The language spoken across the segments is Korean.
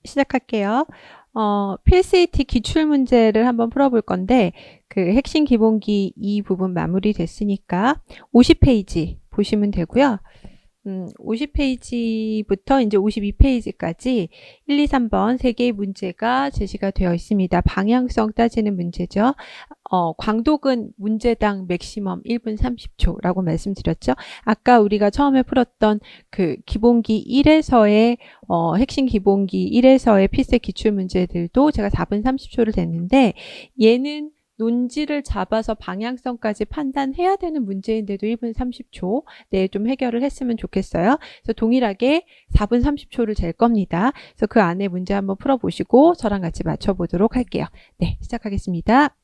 시작할게요. PSAT 기출문제를 한번 풀어볼 건데, 그 핵심 기본기 이 부분 마무리됐으니까 50페이지 보시면 되고요. 50페이지부터 이제 52페이지까지 1, 2, 3번 3개의 문제가 제시가 되어 있습니다. 방향성 따지는 문제죠. 광독은 문제당 맥시멈 1분 30초라고 말씀드렸죠. 아까 우리가 처음에 풀었던 그 기본기 1에서의 핵심 기본기 1에서의 필세 기출 문제들도 제가 4분 30초를 냈는데, 얘는 논지를 잡아서 방향성까지 판단해야 되는 문제인데도 1분 30초 내에 좀 해결을 했으면 좋겠어요. 그래서 동일하게 4분 30초를 잴 겁니다. 그래서 그 안에 문제 한번 풀어보시고 저랑 같이 맞춰보도록 할게요. 네, 시작하겠습니다.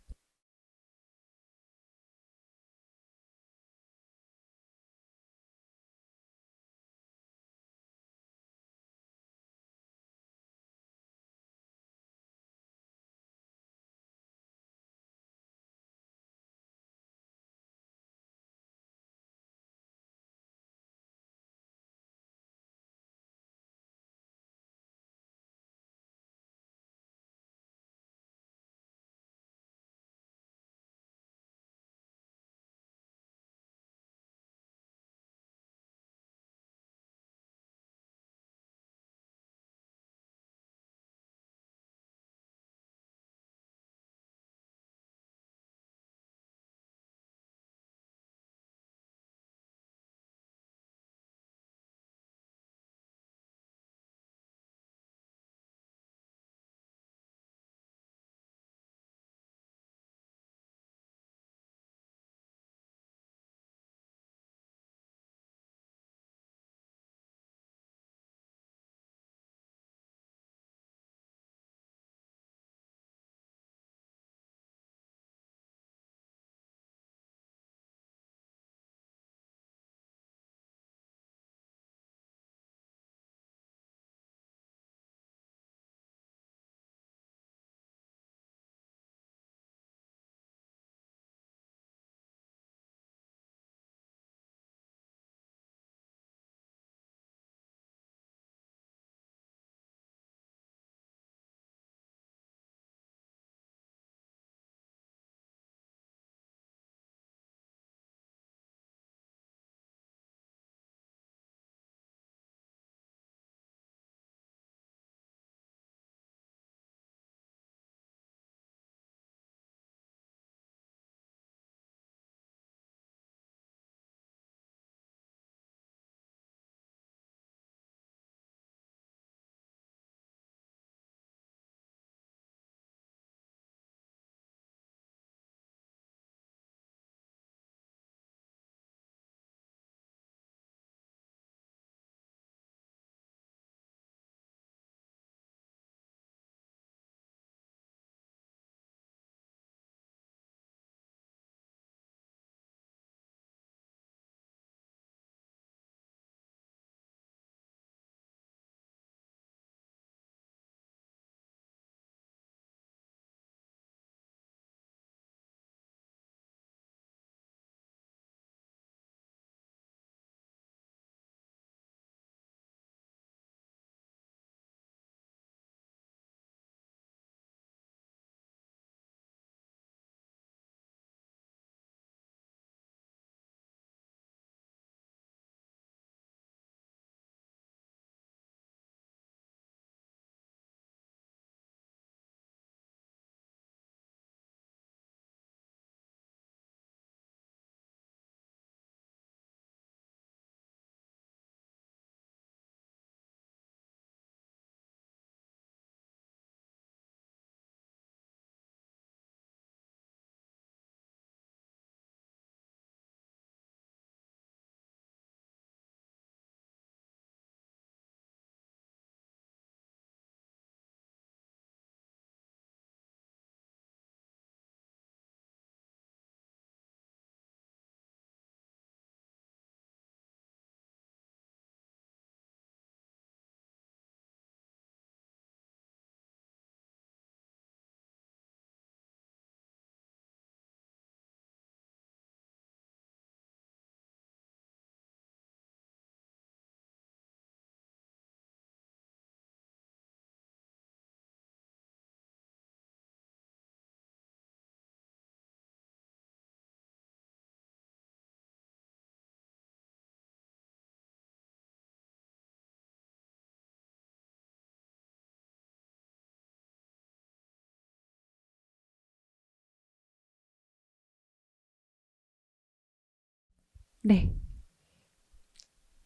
네,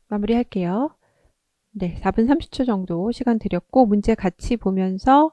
마무리할게요. 네, 4분 30초 정도 시간 드렸고 문제 같이 보면서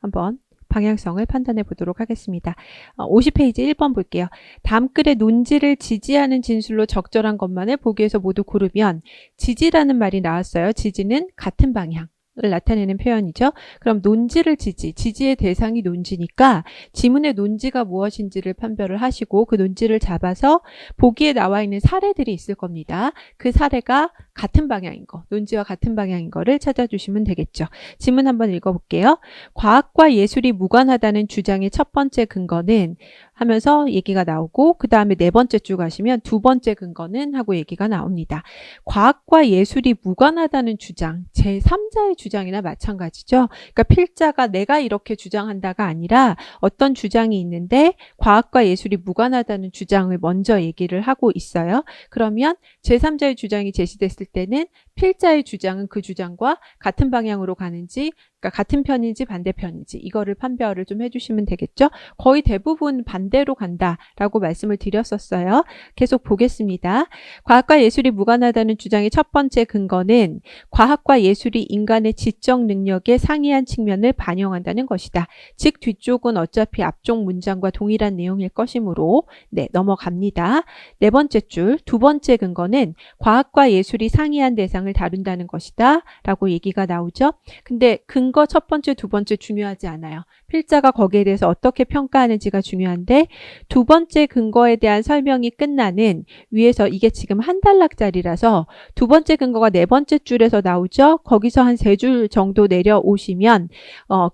한번 방향성을 판단해 보도록 하겠습니다. 50페이지 1번 볼게요. 다음 글의 논지를 지지하는 진술로 적절한 것만을 보기에서 모두 고르면 지지라는 말이 나왔어요. 지지는 같은 방향. 을 나타내는 표현이죠. 그럼 논지를 지지의 대상이 논지니까 지문의 논지가 무엇인지를 판별을 하시고 그 논지를 잡아서 보기에 나와 있는 사례들이 있을 겁니다. 그 사례가 같은 방향인 거, 논지와 같은 방향인 거를 찾아주시면 되겠죠. 지문 한번 읽어볼게요. 과학과 예술이 무관하다는 주장의 첫 번째 근거는 하면서 얘기가 나오고 그 다음에 네 번째 줄 가시면 두 번째 근거는 하고 얘기가 나옵니다. 과학과 예술이 무관하다는 주장, 제3자의 주장이나 마찬가지죠. 그러니까 필자가 내가 이렇게 주장한다가 아니라 어떤 주장이 있는데 과학과 예술이 무관하다는 주장을 먼저 얘기를 하고 있어요. 그러면 제3자의 주장이 제시됐을 때는 필자의 주장은 그 주장과 같은 방향으로 가는지 그러니까 같은 편인지 반대편인지 이거를 판별을 좀 해주시면 되겠죠. 거의 대부분 반대로 간다라고 말씀을 드렸었어요. 계속 보겠습니다. 과학과 예술이 무관하다는 주장의 첫 번째 근거는 과학과 예술이 인간의 지적 능력에 상이한 측면을 반영한다는 것이다. 즉 뒤쪽은 어차피 앞쪽 문장과 동일한 내용일 것이므로 네, 넘어갑니다. 네 번째 줄, 두 번째 근거는 과학과 예술이 상이한 대상을 다룬다는 것이다 라고 얘기가 나오죠. 근데 근거 첫 번째, 두 번째 중요하지 않아요. 필자가 거기에 대해서 어떻게 평가하는지가 중요한데 두 번째 근거에 대한 설명이 끝나는 위에서 이게 지금 한 단락짜리라서 두 번째 근거가 네 번째 줄에서 나오죠. 거기서 한 세 줄 정도 내려오시면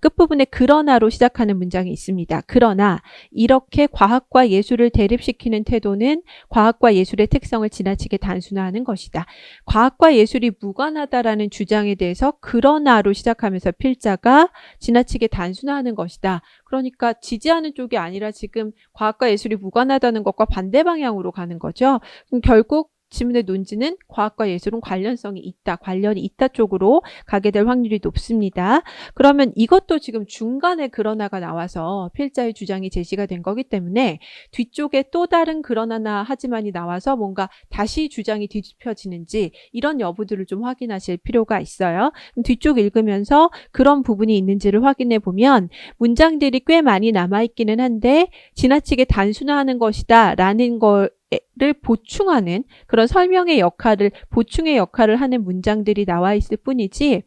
끝부분에 그러나로 시작하는 문장이 있습니다. 그러나 이렇게 과학과 예술을 대립시키는 태도는 과학과 예술의 특성을 지나치게 단순화하는 것이다. 과학과 예술이 무관하다라는 주장에 대해서 그러나로 시작하면서 필자가 지나치게 단순화하는 것이다. 그러니까 지지하는 쪽이 아니라 지금 과학과 예술이 무관하다는 것과 반대 방향으로 가는 거죠. 그럼 결국 지문의 논지는 과학과 예술은 관련성이 있다, 관련이 있다 쪽으로 가게 될 확률이 높습니다. 그러면 이것도 지금 중간에 그러나가 나와서 필자의 주장이 제시가 된 거기 때문에 뒤쪽에 또 다른 그러나나 하지만이 나와서 뭔가 다시 주장이 뒤집혀지는지 이런 여부들을 좀 확인하실 필요가 있어요. 그럼 뒤쪽 읽으면서 그런 부분이 있는지를 확인해 보면 문장들이 꽤 많이 남아있기는 한데 지나치게 단순화하는 것이다 라는 걸 를 보충하는 그런 설명의 역할을 보충의 역할을 하는 문장들이 나와 있을 뿐이지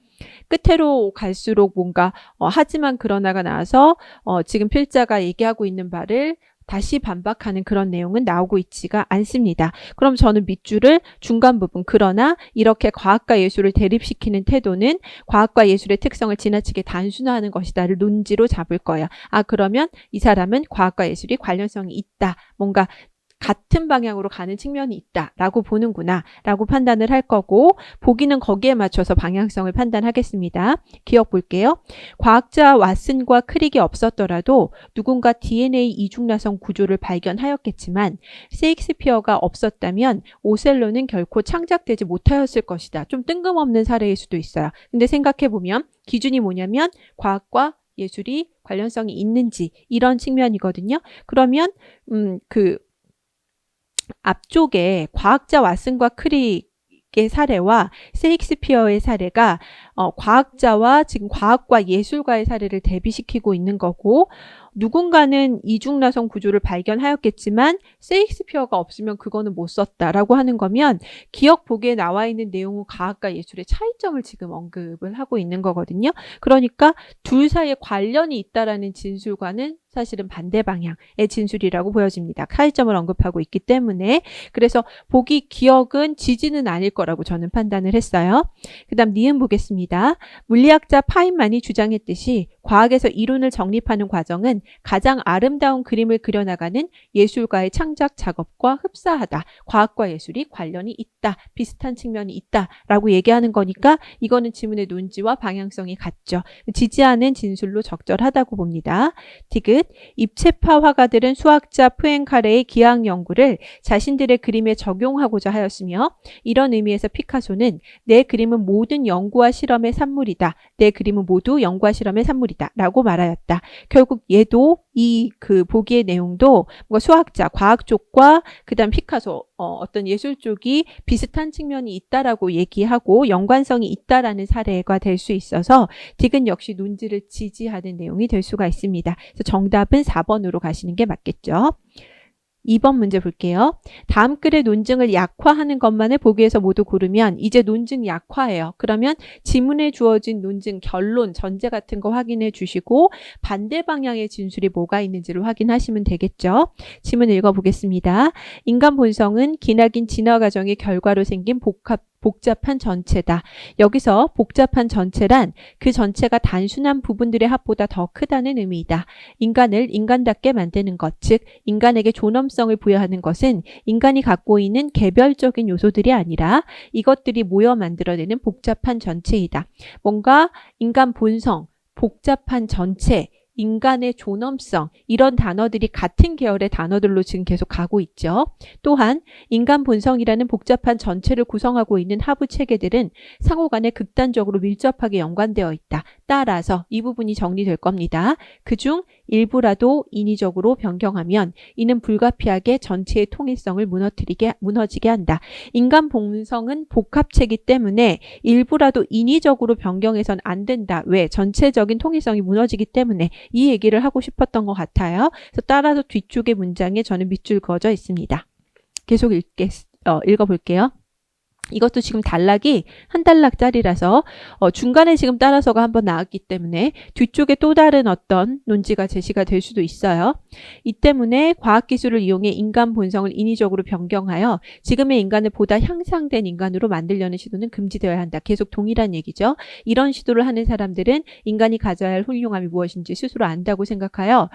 끝으로 갈수록 뭔가 하지만 그러나가 나와서 지금 필자가 얘기하고 있는 바를 다시 반박하는 그런 내용은 나오고 있지가 않습니다. 그럼 저는 밑줄을 중간 부분 그러나 이렇게 과학과 예술을 대립시키는 태도는 과학과 예술의 특성을 지나치게 단순화하는 것이다를 논지로 잡을 거예요. 아 그러면 이 사람은 과학과 예술이 관련성이 있다. 뭔가 같은 방향으로 가는 측면이 있다라고 보는구나 라고 판단을 할 거고 보기는 거기에 맞춰서 방향성을 판단하겠습니다. 기억 볼게요. 과학자 왓슨과 크릭이 없었더라도 누군가 DNA 이중나선 구조를 발견하였겠지만 셰익스피어가 없었다면 오셀로는 결코 창작되지 못하였을 것이다. 좀 뜬금없는 사례일 수도 있어요. 근데 생각해보면 기준이 뭐냐면 과학과 예술이 관련성이 있는지 이런 측면이거든요. 그러면 앞쪽에 과학자 왓슨과 크릭의 사례와 셰익스피어의 사례가 과학자와 지금 과학과 예술가의 사례를 대비시키고 있는 거고 누군가는 이중나선 구조를 발견하였겠지만 셰익스피어가 없으면 그거는 못 썼다라고 하는 거면 기억 보기에 나와 있는 내용은 과학과 예술의 차이점을 지금 언급을 하고 있는 거거든요. 그러니까 둘 사이에 관련이 있다라는 진술과는 사실은 반대 방향의 진술이라고 보여집니다. 차이점을 언급하고 있기 때문에 그래서 보기 기억은 지지는 아닐 거라고 저는 판단을 했어요. 그 다음 니은 보겠습니다. 물리학자 파인만이 주장했듯이 과학에서 이론을 정립하는 과정은 가장 아름다운 그림을 그려나가는 예술가의 창작 작업과 흡사하다. 과학과 예술이 관련이 있다. 비슷한 측면이 있다. 라고 얘기하는 거니까 이거는 지문의 논지와 방향성이 같죠. 지지하는 진술로 적절하다고 봅니다. 디귿 입체파 화가들은 수학자 푸엥카레의 기하학 연구를 자신들의 그림에 적용하고자 하였으며 이런 의미에서 피카소는 내 그림은 모든 연구와 실험의 산물이다. 내 그림은 모두 연구와 실험의 산물이다. 라고 말하였다. 결국 얘도 그 보기의 내용도 뭔가 수학자, 과학 쪽과 그다음 피카소, 어떤 예술 쪽이 비슷한 측면이 있다라고 얘기하고 연관성이 있다라는 사례가 될 수 있어서 딕은 역시 논지를 지지하는 내용이 될 수가 있습니다. 그래서 정답은 4번으로 가시는 게 맞겠죠. 2번 문제 볼게요. 다음 글의 논증을 약화하는 것만을 보기에서 모두 고르면 이제 논증 약화예요. 그러면 지문에 주어진 논증, 결론, 전제 같은 거 확인해 주시고 반대 방향의 진술이 뭐가 있는지를 확인하시면 되겠죠. 지문 읽어보겠습니다. 인간 본성은 기나긴 진화 과정의 결과로 생긴 복잡한 전체다. 여기서 복잡한 전체란 그 전체가 단순한 부분들의 합보다 더 크다는 의미이다. 인간을 인간답게 만드는 것, 즉 인간에게 존엄성을 부여하는 것은 인간이 갖고 있는 개별적인 요소들이 아니라 이것들이 모여 만들어내는 복잡한 전체이다. 뭔가 인간 본성, 복잡한 전체, 인간의 존엄성 이런 단어들이 같은 계열의 단어들로 지금 계속 가고 있죠. 또한 인간 본성이라는 복잡한 전체를 구성하고 있는 하부 체계들은 상호 간에 극단적으로 밀접하게 연관되어 있다. 따라서 이 부분이 정리될 겁니다. 그중 일부라도 인위적으로 변경하면 이는 불가피하게 전체의 통일성을 무너지게 한다. 인간 본성은 복합체이기 때문에 일부라도 인위적으로 변경해선 안 된다. 왜? 전체적인 통일성이 무너지기 때문에 이 얘기를 하고 싶었던 것 같아요. 그래서 따라서 뒤쪽의 문장에 저는 밑줄 그어져 있습니다. 계속 읽어볼게요. 이것도 지금 단락이 한 단락짜리라서 중간에 지금 따라서가 한번 나왔기 때문에 뒤쪽에 또 다른 어떤 논지가 제시가 될 수도 있어요. 이 때문에 과학기술을 이용해 인간 본성을 인위적으로 변경하여 지금의 인간을 보다 향상된 인간으로 만들려는 시도는 금지되어야 한다. 계속 동일한 얘기죠. 이런 시도를 하는 사람들은 인간이 가져야 할 훌륭함이 무엇인지 스스로 안다고 생각하며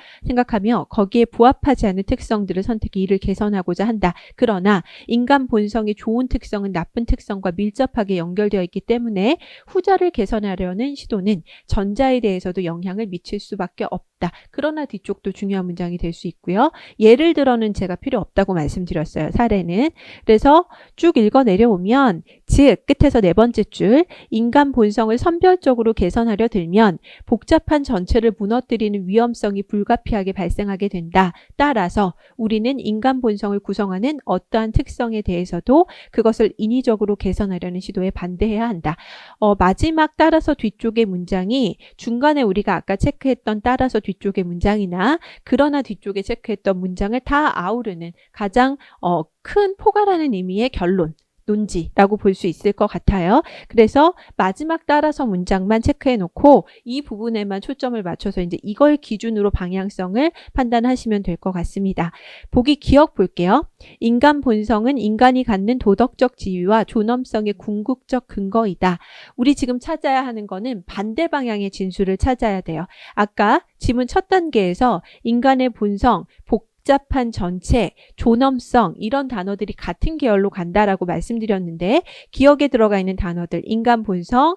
거기에 부합하지 않는 특성들을 선택해 이를 개선하고자 한다. 그러나 인간 본성의 좋은 특성은 나쁜 특성과 밀접하게 연결되어 있기 때문에 후자를 개선하려는 시도는 전자에 대해서도 영향을 미칠 수밖에 없다. 그러나 뒤쪽도 중요한 문장이 될 수 있고요. 예를 들어는 제가 필요 없다고 말씀드렸어요. 사례는. 그래서 쭉 읽어 내려오면 즉 끝에서 네 번째 줄 인간 본성을 선별적으로 개선하려 들면 복잡한 전체를 무너뜨리는 위험성이 불가피하게 발생하게 된다. 따라서 우리는 인간 본성을 구성하는 어떠한 특성에 대해서도 그것을 인위적으로 개선하려는 시도에 반대해야 한다. 마지막 따라서 뒤쪽의 문장이 중간에 우리가 아까 체크했던 따라서 뒤쪽의 문장이나 그러나 뒤쪽에 체크했던 문장을 다 아우르는 가장 큰 포괄하는 의미의 결론. 논지라고 볼 수 있을 것 같아요. 그래서 마지막 따라서 문장만 체크해 놓고 이 부분에만 초점을 맞춰서 이제 이걸 기준으로 방향성을 판단하시면 될 것 같습니다. 보기 기억 볼게요. 인간 본성은 인간이 갖는 도덕적 지위와 존엄성의 궁극적 근거이다. 우리 지금 찾아야 하는 거는 반대 방향의 진술을 찾아야 돼요. 아까 지문 첫 단계에서 인간의 본성, 복잡한 전체, 존엄성 이런 단어들이 같은 계열로 간다라고 말씀드렸는데 기억에 들어가 있는 단어들 인간 본성,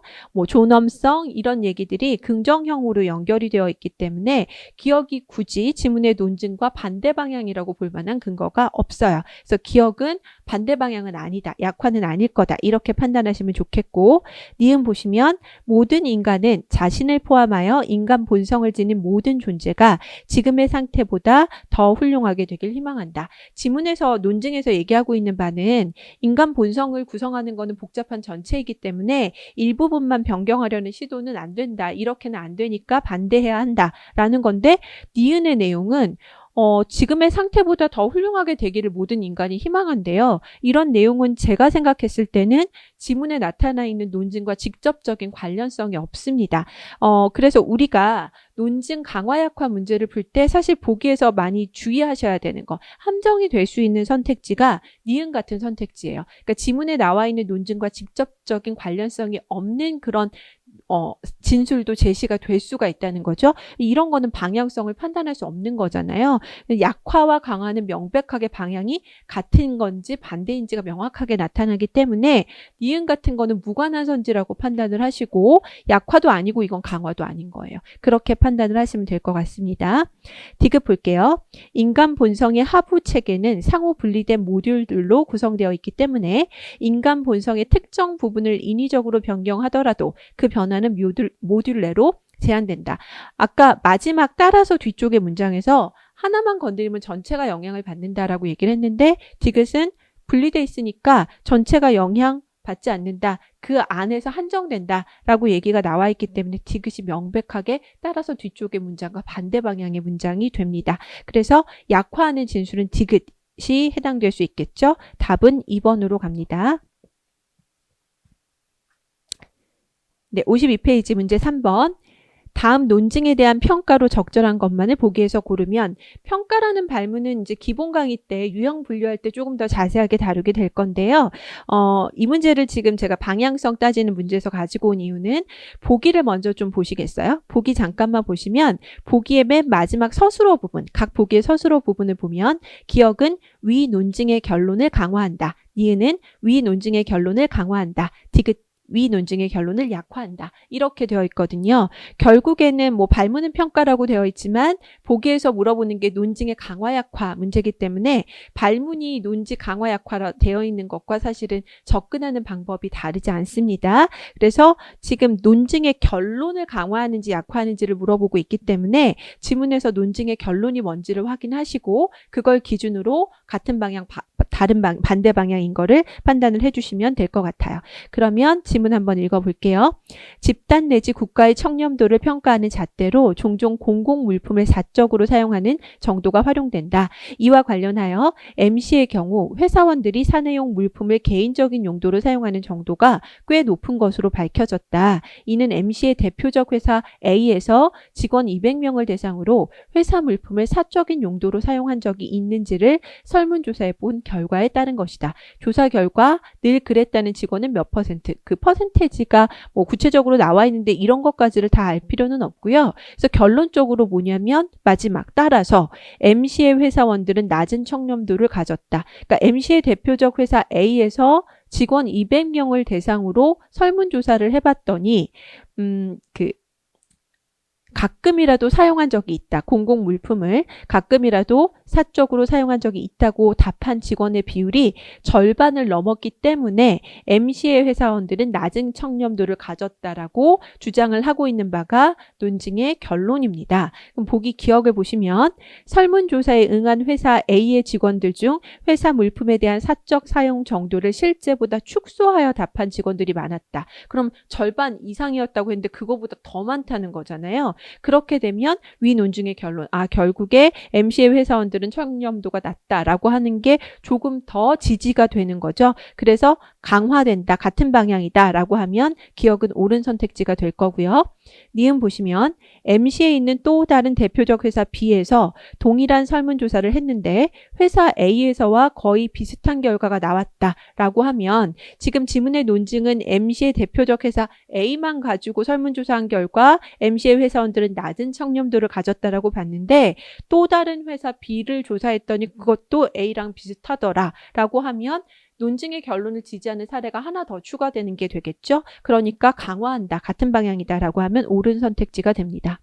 존엄성 이런 얘기들이 긍정형으로 연결이 되어 있기 때문에 기억이 굳이 지문의 논증과 반대 방향이라고 볼 만한 근거가 없어요. 그래서 기억은 반대 방향은 아니다. 약화는 아닐 거다. 이렇게 판단하시면 좋겠고 니은 보시면 모든 인간은 자신을 포함하여 인간 본성을 지닌 모든 존재가 지금의 상태보다 더 훌륭하게 되길 희망한다. 지문에서 논증에서 얘기하고 있는 바는 인간 본성을 구성하는 것은 복잡한 전체이기 때문에 일부분만 변경하려는 시도는 안 된다. 이렇게는 안 되니까 반대해야 한다라는 건데 니은의 내용은 지금의 상태보다 더 훌륭하게 되기를 모든 인간이 희망한데요. 이런 내용은 제가 생각했을 때는 지문에 나타나 있는 논증과 직접적인 관련성이 없습니다. 그래서 우리가 논증 강화 약화 문제를 풀 때 사실 보기에서 많이 주의하셔야 되는 거. 함정이 될 수 있는 선택지가 니은 같은 선택지예요. 그러니까 지문에 나와 있는 논증과 직접적인 관련성이 없는 그런 진술도 제시가 될 수가 있다는 거죠. 이런 거는 방향성을 판단할 수 없는 거잖아요. 약화와 강화는 명백하게 방향이 같은 건지 반대인지가 명확하게 나타나기 때문에 니은 같은 거는 무관한 선지라고 판단을 하시고 약화도 아니고 이건 강화도 아닌 거예요. 그렇게 판단을 하시면 될 것 같습니다. 디귿 볼게요. 인간 본성의 하부 체계는 상호 분리된 모듈들로 구성되어 있기 때문에 인간 본성의 특정 부분을 인위적으로 변경하더라도 그 변화는 모듈 내로 제한된다. 아까 마지막 따라서 뒤쪽의 문장에서 하나만 건드리면 전체가 영향을 받는다라고 얘기를 했는데 디귿은 분리돼 있으니까 전체가 영향 받지 않는다. 그 안에서 한정된다라고 얘기가 나와 있기 때문에 디귿이 명백하게 따라서 뒤쪽의 문장과 반대 방향의 문장이 됩니다. 그래서 약화하는 진술은 디귿이 해당될 수 있겠죠. 답은 2번으로 갑니다. 네, 52페이지 문제 3번. 다음 논증에 대한 평가로 적절한 것만을 보기에서 고르면, 평가라는 발문은 이제 기본 강의 때 유형 분류할 때 조금 더 자세하게 다루게 될 건데요. 이 문제를 지금 제가 방향성 따지는 문제에서 가지고 온 이유는 보기를 먼저 좀 보시겠어요? 보기 잠깐만 보시면 보기의 맨 마지막 서술어 부분, 각 보기의 서술어 부분을 보면 기억은 위 논증의 결론을 강화한다. 니은은 위 논증의 결론을 강화한다. 디귿 위 논증의 결론을 약화한다. 이렇게 되어 있거든요. 결국에는 뭐 발문은 평가라고 되어 있지만 보기에서 물어보는 게 논증의 강화 약화 문제이기 때문에 발문이 논지 강화 약화라 되어 있는 것과 사실은 접근하는 방법이 다르지 않습니다. 그래서 지금 논증의 결론을 강화하는지 약화하는지를 물어보고 있기 때문에 지문에서 논증의 결론이 뭔지를 확인하시고 그걸 기준으로 같은 방향 반대 방향인 거를 판단을 해주시면 될 것 같아요. 그러면 지문 한번 읽어볼게요. 집단 내지 국가의 청렴도를 평가하는 잣대로 종종 공공물품을 사적으로 사용하는 정도가 활용된다. 이와 관련하여 MC의 경우 회사원들이 사내용 물품을 개인적인 용도로 사용하는 정도가 꽤 높은 것으로 밝혀졌다. 이는 MC의 대표적 회사 A에서 직원 200명을 대상으로 회사 물품을 사적인 용도로 사용한 적이 있는지를 설문조사해 본 결과에 따른 것이다. 조사 결과 늘 그랬다는 직원은 몇 %? 그 퍼센테이지가 뭐 구체적으로 나와 있는데 이런 것까지를 다 알 필요는 없고요. 그래서 결론적으로 뭐냐면 마지막 따라서 MC의 회사원들은 낮은 청렴도를 가졌다. 그러니까 MC의 대표적 회사 A에서 직원 200명을 대상으로 설문조사를 해봤더니 가끔이라도 사용한 적이 있다. 공공물품을 가끔이라도 사적으로 사용한 적이 있다고 답한 직원의 비율이 절반을 넘었기 때문에 MC의 회사원들은 낮은 청렴도를 가졌다라고 주장을 하고 있는 바가 논증의 결론입니다. 그럼 보기 기억을 보시면 설문조사에 응한 회사 A의 직원들 중 회사 물품에 대한 사적 사용 정도를 실제보다 축소하여 답한 직원들이 많았다. 그럼 절반 이상이었다고 했는데 그거보다 더 많다는 거잖아요. 그렇게 되면 위 논증의 결론, 결국에 MC의 회사원들은 청렴도가 낮다라고 하는 게 조금 더 지지가 되는 거죠. 그래서 강화된다, 같은 방향이다 라고 하면 기억은 옳은 선택지가 될 거고요. 니은 보시면 MC에 있는 또 다른 대표적 회사 B에서 동일한 설문조사를 했는데 회사 A에서와 거의 비슷한 결과가 나왔다라고 하면 지금 지문의 논증은 MC의 대표적 회사 A만 가지고 설문조사한 결과 MC의 회사원들은 낮은 청렴도를 가졌다라고 봤는데 또 다른 회사 B를 조사했더니 그것도 A랑 비슷하더라라고 하면 논증의 결론을 지지하는 사례가 하나 더 추가되는 게 되겠죠. 그러니까 강화한다, 같은 방향이다라고 하면 옳은 선택지가 됩니다.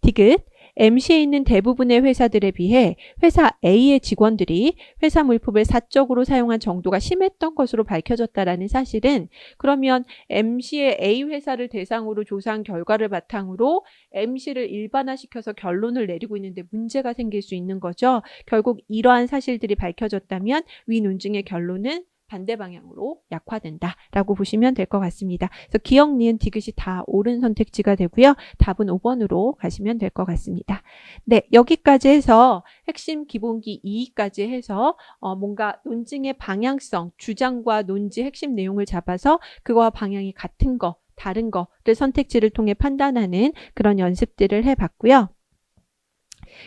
디귿, MC에 있는 대부분의 회사들에 비해 회사 A의 직원들이 회사 물품을 사적으로 사용한 정도가 심했던 것으로 밝혀졌다라는 사실은 그러면 MC의 A 회사를 대상으로 조사한 결과를 바탕으로 MC를 일반화시켜서 결론을 내리고 있는데 문제가 생길 수 있는 거죠. 결국 이러한 사실들이 밝혀졌다면 위 논증의 결론은 반대 방향으로 약화된다라고 보시면 될 것 같습니다. 그래서 기억, 니은, 디귿이 다 옳은 선택지가 되고요. 답은 5번으로 가시면 될 것 같습니다. 네, 여기까지 해서 핵심 기본기 2까지 해서 뭔가 논증의 방향성, 주장과 논지 핵심 내용을 잡아서 그거와 방향이 같은 거, 다른 거를 선택지를 통해 판단하는 그런 연습들을 해봤고요.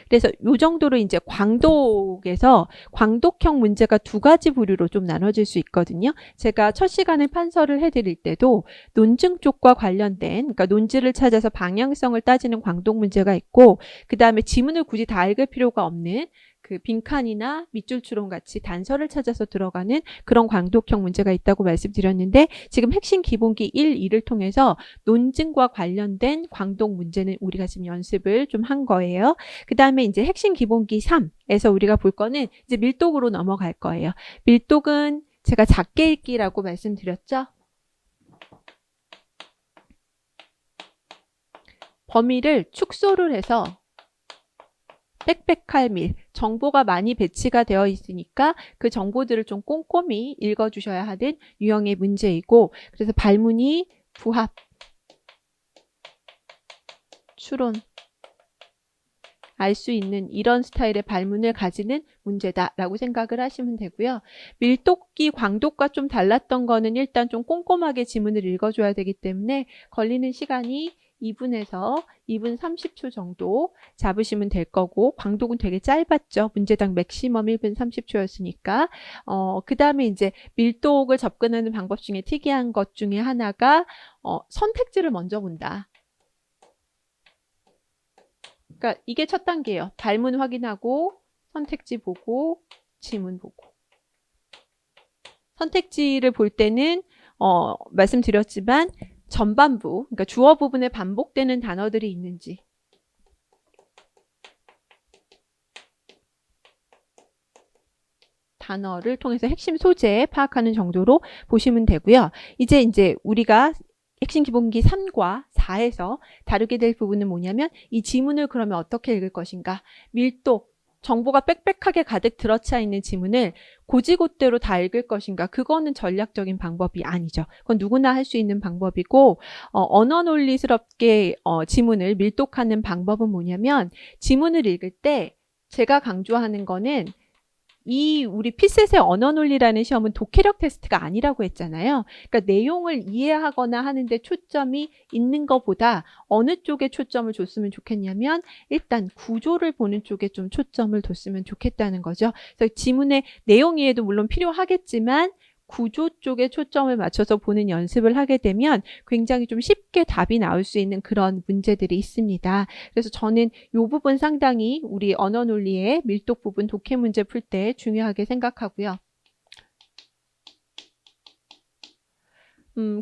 그래서 이 정도로 이제 광독에서 광독형 문제가 두 가지 부류로 좀 나눠질 수 있거든요. 제가 첫 시간에 판서를 해드릴 때도 논증 쪽과 관련된, 그러니까 논지를 찾아서 방향성을 따지는 광독 문제가 있고, 그 다음에 지문을 굳이 다 읽을 필요가 없는 그 빈칸이나 밑줄 추론 같이 단서를 찾아서 들어가는 그런 광독형 문제가 있다고 말씀드렸는데 지금 핵심 기본기 1, 2를 통해서 논증과 관련된 광독 문제는 우리가 지금 연습을 좀 한 거예요. 그 다음에 이제 핵심 기본기 3에서 우리가 볼 거는 이제 밀독으로 넘어갈 거예요. 밀독은 제가 작게 읽기라고 말씀드렸죠. 범위를 축소를 해서 빽빽할 밀, 정보가 많이 배치가 되어 있으니까 그 정보들을 좀 꼼꼼히 읽어주셔야 하는 유형의 문제이고, 그래서 발문이 부합, 추론, 알 수 있는 이런 스타일의 발문을 가지는 문제다라고 생각을 하시면 되고요. 밀도기, 광도가 좀 달랐던 거는 일단 좀 꼼꼼하게 지문을 읽어줘야 되기 때문에 걸리는 시간이 2분에서 2분 30초 정도 잡으시면 될 거고, 광독은 되게 짧았죠. 문제당 맥시멈 1분 30초였으니까. 그 다음에 이제 밀독을 접근하는 방법 중에 특이한 것 중에 하나가 선택지를 먼저 본다. 그러니까 이게 첫 단계예요. 발문 확인하고 선택지 보고 지문 보고. 선택지를 볼 때는 말씀드렸지만 전반부, 그러니까 주어 부분에 반복되는 단어들이 있는지, 단어를 통해서 핵심 소재 파악하는 정도로 보시면 되고요. 이제 우리가 핵심 기본기 3과 4에서 다루게 될 부분은 뭐냐면 이 지문을 그러면 어떻게 읽을 것인가. 밀도, 정보가 빽빽하게 가득 들어차 있는 지문을 고지고대로 다 읽을 것인가. 그거는 전략적인 방법이 아니죠. 그건 누구나 할 수 있는 방법이고, 언어 논리스럽게 지문을 밀독하는 방법은 뭐냐면 지문을 읽을 때 제가 강조하는 거는 이 우리 피셋의 언어 논리라는 시험은 독해력 테스트가 아니라고 했잖아요. 그러니까 내용을 이해하거나 하는데 초점이 있는 것보다 어느 쪽에 초점을 줬으면 좋겠냐면 일단 구조를 보는 쪽에 좀 초점을 뒀으면 좋겠다는 거죠. 그래서 지문의 내용 이해도 물론 필요하겠지만 구조 쪽에 초점을 맞춰서 보는 연습을 하게 되면 굉장히 좀 쉽게 답이 나올 수 있는 그런 문제들이 있습니다. 그래서 저는 이 부분 상당히 우리 언어 논리의 밀독 부분 독해 문제 풀 때 중요하게 생각하고요.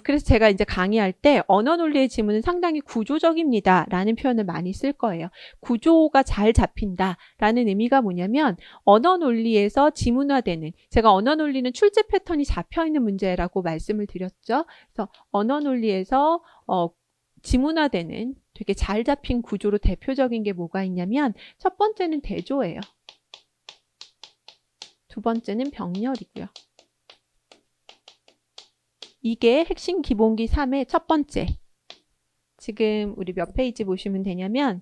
그래서 제가 이제 강의할 때 언어 논리의 지문은 상당히 구조적입니다 라는 표현을 많이 쓸 거예요. 구조가 잘 잡힌다 라는 의미가 뭐냐면 언어 논리에서 지문화되는, 제가 언어 논리는 출제 패턴이 잡혀 있는 문제라고 말씀을 드렸죠. 그래서 언어 논리에서 지문화되는 되게 잘 잡힌 구조로 대표적인 게 뭐가 있냐면 첫 번째는 대조예요. 두 번째는 병렬이고요. 이게 핵심 기본기 3의 첫 번째. 지금 우리 몇 페이지 보시면 되냐면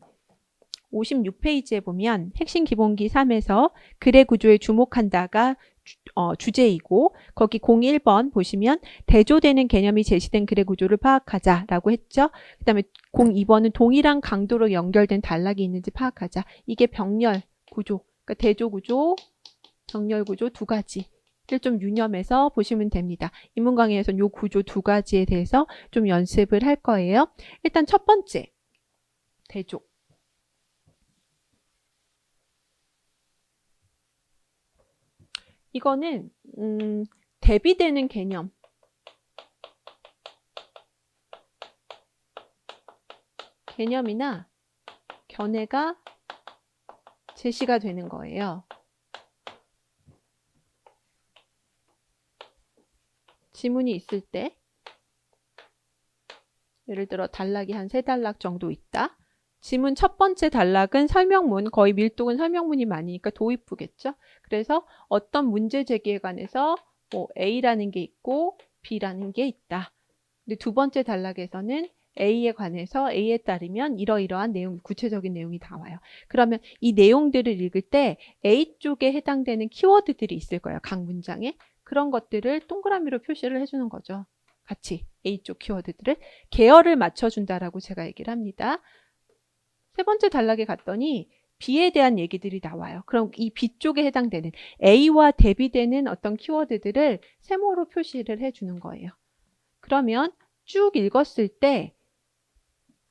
56페이지에 보면 핵심 기본기 3에서 글의 구조에 주목한다가 주제이고, 거기 01번 보시면 대조되는 개념이 제시된 글의 구조를 파악하자라고 했죠. 그 다음에 02번은 동일한 강도로 연결된 단락이 있는지 파악하자. 이게 병렬 구조, 그러니까 대조 구조, 병렬 구조 두 가지. 좀 유념해서 보시면 됩니다. 인문 강의에서는 이 구조 두 가지에 대해서 좀 연습을 할 거예요. 일단 첫 번째, 대조. 이거는 대비되는 개념. 개념이나 견해가 제시가 되는 거예요. 지문이 있을 때 예를 들어 단락이 한 3단락 정도 있다. 지문 첫 번째 단락은 설명문, 거의 밀독은 설명문이 많으니까 도입부겠죠. 그래서 어떤 문제 제기에 관해서 뭐 A라는 게 있고 B라는 게 있다. 근데 두 번째 단락에서는 A에 관해서 A에 따르면 이러이러한 내용, 구체적인 내용이 나와요. 그러면 이 내용들을 읽을 때 A 쪽에 해당되는 키워드들이 있을 거예요. 각 문장에. 그런 것들을 동그라미로 표시를 해주는 거죠. 같이 A쪽 키워드들을 계열을 맞춰준다라고 제가 얘기를 합니다. 세 번째 단락에 갔더니 B에 대한 얘기들이 나와요. 그럼 이 B 쪽에 해당되는 A와 대비되는 어떤 키워드들을 세모로 표시를 해주는 거예요. 그러면 쭉 읽었을 때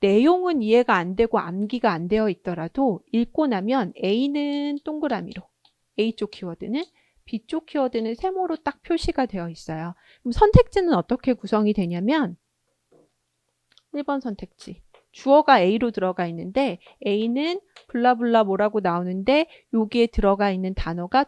내용은 이해가 안 되고 암기가 안 되어 있더라도 읽고 나면 A는 동그라미로, A쪽 키워드는, B쪽 키워드는 세모로 딱 표시가 되어 있어요. 그럼 선택지는 어떻게 구성이 되냐면 1번 선택지. 주어가 A로 들어가 있는데 A는 블라블라 뭐라고 나오는데 여기에 들어가 있는 단어가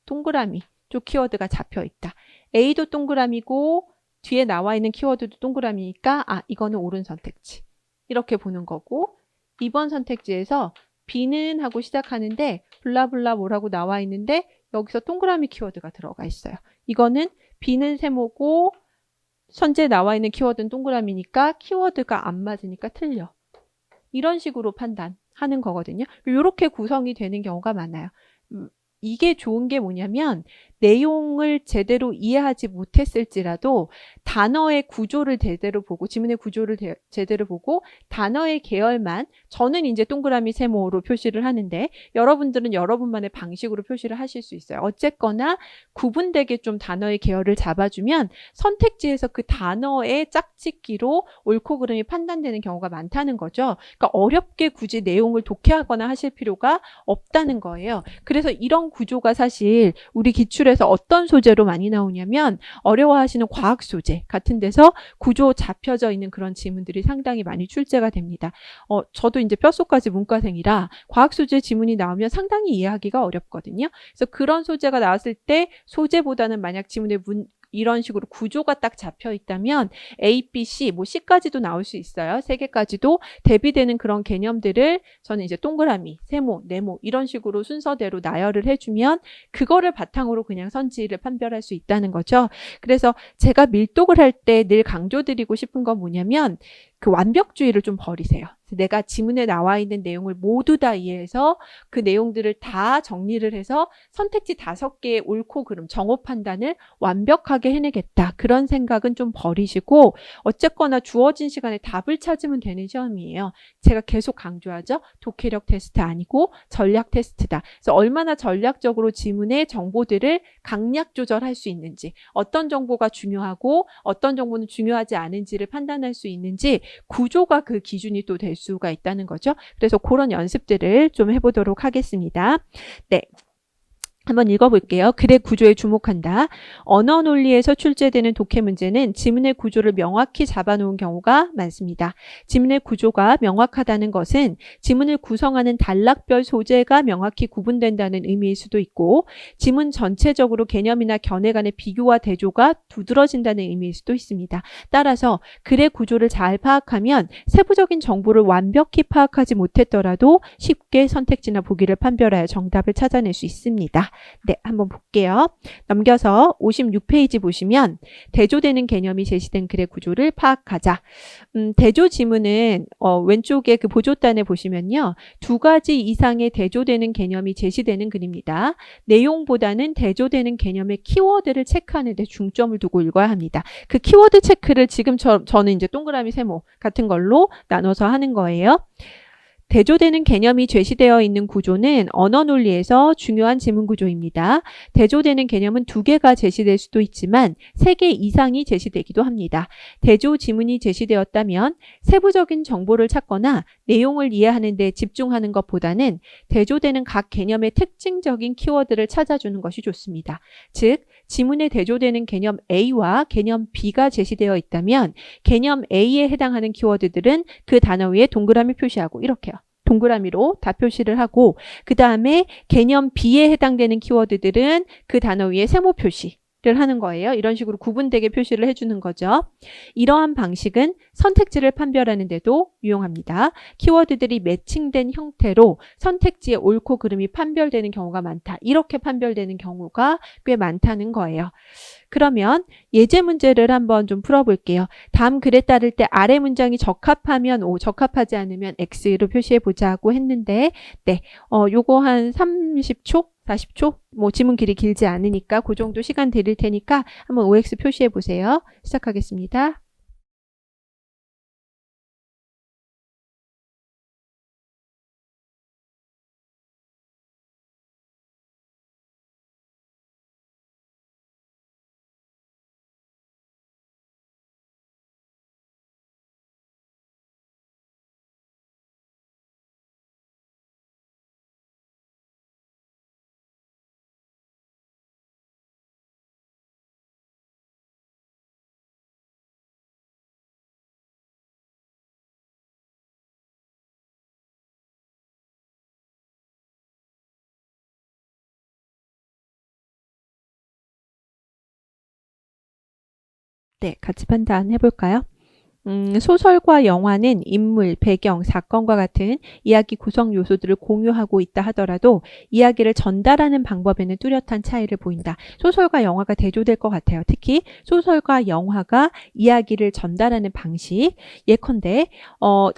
동그라미 쪽 키워드가 잡혀 있다. A도 동그라미고 뒤에 나와 있는 키워드도 동그라미니까 이거는 옳은 선택지. 이렇게 보는 거고, 2번 선택지에서 B는 하고 시작하는데 블라블라 뭐라고 나와 있는데 여기서 동그라미 키워드가 들어가 있어요. 이거는 B는 세모고 선제에 나와 있는 키워드는 동그라미니까 키워드가 안 맞으니까 틀려. 이런 식으로 판단하는 거거든요. 이렇게 구성이 되는 경우가 많아요. 이게 좋은 게 뭐냐면 내용을 제대로 이해하지 못했을지라도 단어의 구조를 제대로 보고 지문의 구조를 제대로 보고 단어의 계열만 저는 이제 동그라미 세모로 표시를 하는데 여러분들은 여러분만의 방식으로 표시를 하실 수 있어요. 어쨌거나 구분되게 좀 단어의 계열을 잡아주면 선택지에서 그 단어의 짝짓기로 옳고 그름이 판단되는 경우가 많다는 거죠. 그러니까 어렵게 굳이 내용을 독해하거나 하실 필요가 없다는 거예요. 그래서 이런 구조가 사실 우리 기출에서 어떤 소재로 많이 나오냐면 어려워하시는 과학 소재 같은 데서 구조 잡혀져 있는 그런 지문들이 상당히 많이 출제가 됩니다. 저도 이제 뼛속까지 문과생이라 과학 소재 지문이 나오면 상당히 이해하기가 어렵거든요. 그래서 그런 소재가 나왔을 때 소재보다는 만약 지문의 이런 식으로 구조가 딱 잡혀 있다면 A, B, C, 뭐 C까지도 나올 수 있어요. 3개까지도 대비되는 그런 개념들을 저는 이제 동그라미, 세모, 네모 이런 식으로 순서대로 나열을 해주면 그거를 바탕으로 그냥 선지를 판별할 수 있다는 거죠. 그래서 제가 밀독을 할 때 늘 강조드리고 싶은 건 뭐냐면 그 완벽주의를 좀 버리세요. 내가 지문에 나와 있는 내용을 모두 다 이해해서 그 내용들을 다 정리를 해서 선택지 5개의 옳고 그름, 정오 판단을 완벽하게 해내겠다. 그런 생각은 좀 버리시고 어쨌거나 주어진 시간에 답을 찾으면 되는 시험이에요. 제가 계속 강조하죠. 독해력 테스트 아니고 전략 테스트다. 그래서 얼마나 전략적으로 지문의 정보들을 강약 조절할 수 있는지, 어떤 정보가 중요하고 어떤 정보는 중요하지 않은지를 판단할 수 있는지 구조가 그 기준이 또 될 수가 있다는 거죠. 그래서 그런 연습들을 좀 해보도록 하겠습니다. 네. 한번 읽어볼게요. 글의 구조에 주목한다. 언어 논리에서 출제되는 독해 문제는 지문의 구조를 명확히 잡아놓은 경우가 많습니다. 지문의 구조가 명확하다는 것은 지문을 구성하는 단락별 소재가 명확히 구분된다는 의미일 수도 있고 지문 전체적으로 개념이나 견해 간의 비교와 대조가 두드러진다는 의미일 수도 있습니다. 따라서 글의 구조를 잘 파악하면 세부적인 정보를 완벽히 파악하지 못했더라도 쉽게 선택지나 보기를 판별하여 정답을 찾아낼 수 있습니다. 네, 한번 볼게요. 넘겨서 56페이지 보시면 대조되는 개념이 제시된 글의 구조를 파악하자. 대조 지문은 왼쪽에 그 보조단에 보시면요. 2가지 이상의 대조되는 개념이 제시되는 글입니다. 내용보다는 대조되는 개념의 키워드를 체크하는 데 중점을 두고 읽어야 합니다. 그 키워드 체크를 지금 저는 이제 동그라미 세모 같은 걸로 나눠서 하는 거예요. 대조되는 개념이 제시되어 있는 구조는 언어 논리에서 중요한 지문 구조입니다. 대조되는 개념은 2개가 제시될 수도 있지만 3개 이상이 제시되기도 합니다. 대조 지문이 제시되었다면 세부적인 정보를 찾거나 내용을 이해하는 데 집중하는 것보다는 대조되는 각 개념의 특징적인 키워드를 찾아주는 것이 좋습니다. 즉, 지문에 대조되는 개념 A와 개념 B가 제시되어 있다면 개념 A에 해당하는 키워드들은 그 단어 위에 동그라미 표시하고 이렇게요. 동그라미로 다 표시를 하고 그 다음에 개념 B에 해당되는 키워드들은 그 단어 위에 세모 표시를 하는 거예요. 이런 식으로 구분되게 표시를 해주는 거죠. 이러한 방식은 선택지를 판별하는 데도 유용합니다. 키워드들이 매칭된 형태로 선택지의 옳고 그름이 판별되는 경우가 많다. 이렇게 판별되는 경우가 꽤 많다는 거예요. 그러면 예제 문제를 한번 좀 풀어볼게요. 다음 글에 따를 때 아래 문장이 적합하면 O, 적합하지 않으면 X로 표시해 보자고 했는데, 네, 요거 한 30초? 40초? 뭐 지문 길이 길지 않으니까 그 정도 시간 드릴 테니까 한번 OX 표시해 보세요. 시작하겠습니다. 네, 같이 판단해 볼까요? 소설과 영화는 인물, 배경, 사건과 같은 이야기 구성 요소들을 공유하고 있다 하더라도 이야기를 전달하는 방법에는 뚜렷한 차이를 보인다. 소설과 영화가 대조될 것 같아요. 특히 소설과 영화가 이야기를 전달하는 방식. 예컨대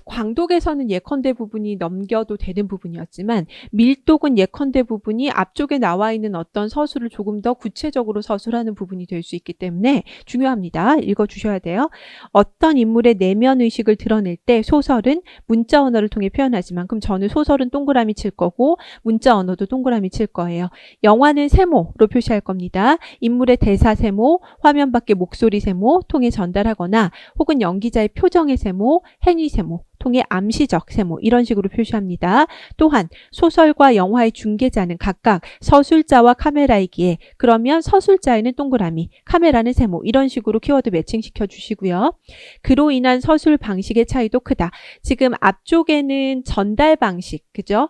광독에서는 예컨대 부분이 넘겨도 되는 부분이었지만 밀독은 예컨대 부분이 앞쪽에 나와 있는 어떤 서술을 조금 더 구체적으로 서술하는 부분이 될 수 있기 때문에 중요합니다. 읽어주셔야 돼요. 어떤 인물의 내면 의식을 드러낼 때 소설은 문자 언어를 통해 표현하지만 그럼 저는 소설은 동그라미 칠 거고 문자 언어도 동그라미 칠 거예요. 영화는 세모로 표시할 겁니다. 인물의 대사 세모, 화면 밖의 목소리 세모 통해 전달하거나 혹은 연기자의 표정의 세모, 행위 세모 통해 암시적 세모 이런 식으로 표시합니다. 또한 소설과 영화의 중개자는 각각 서술자와 카메라이기에 그러면 서술자에는 동그라미, 카메라는 세모 이런 식으로 키워드 매칭시켜 주시고요. 그로 인한 서술 방식의 차이도 크다. 지금 앞쪽에는 전달 방식, 그죠?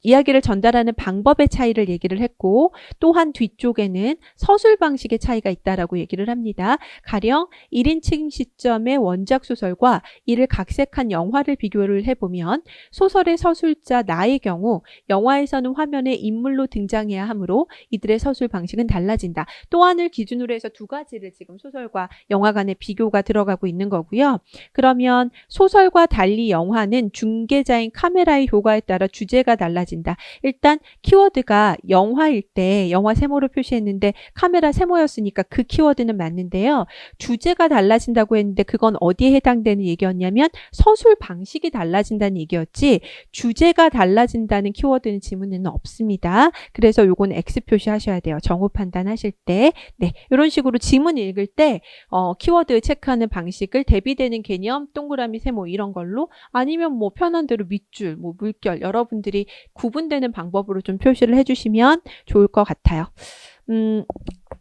이야기를 전달하는 방법의 차이를 얘기를 했고 또한 뒤쪽에는 서술 방식의 차이가 있다라고 얘기를 합니다. 가령 1인칭 시점의 원작 소설과 이를 각색한 영화를 비교를 해보면 소설의 서술자 나의 경우 영화에서는 화면에 인물로 등장해야 하므로 이들의 서술 방식은 달라진다. 또한을 기준으로 해서 두 가지를 지금 소설과 영화 간의 비교가 들어가고 있는 거고요. 그러면 소설과 달리 영화는 중개자인 카메라의 효과에 따라 주제가 달라진다. 일단 키워드가 영화일 때 영화 세모로 표시했는데 카메라 세모였으니까 그 키워드는 맞는데요. 주제가 달라진다고 했는데 그건 어디에 해당되는 얘기였냐면 서술 방식이 달라진다는 얘기였지 주제가 달라진다는 키워드는 지문에는 없습니다. 그래서 요건 X 표시하셔야 돼요. 정호 판단하실 때. 네, 이런 식으로 지문 읽을 때 키워드 체크하는 방식을 대비되는 개념, 동그라미, 세모 이런 걸로 아니면 뭐 편한 대로 밑줄, 뭐 물결 여러분들이 구분되는 방법으로 좀 표시를 해주시면 좋을 것 같아요.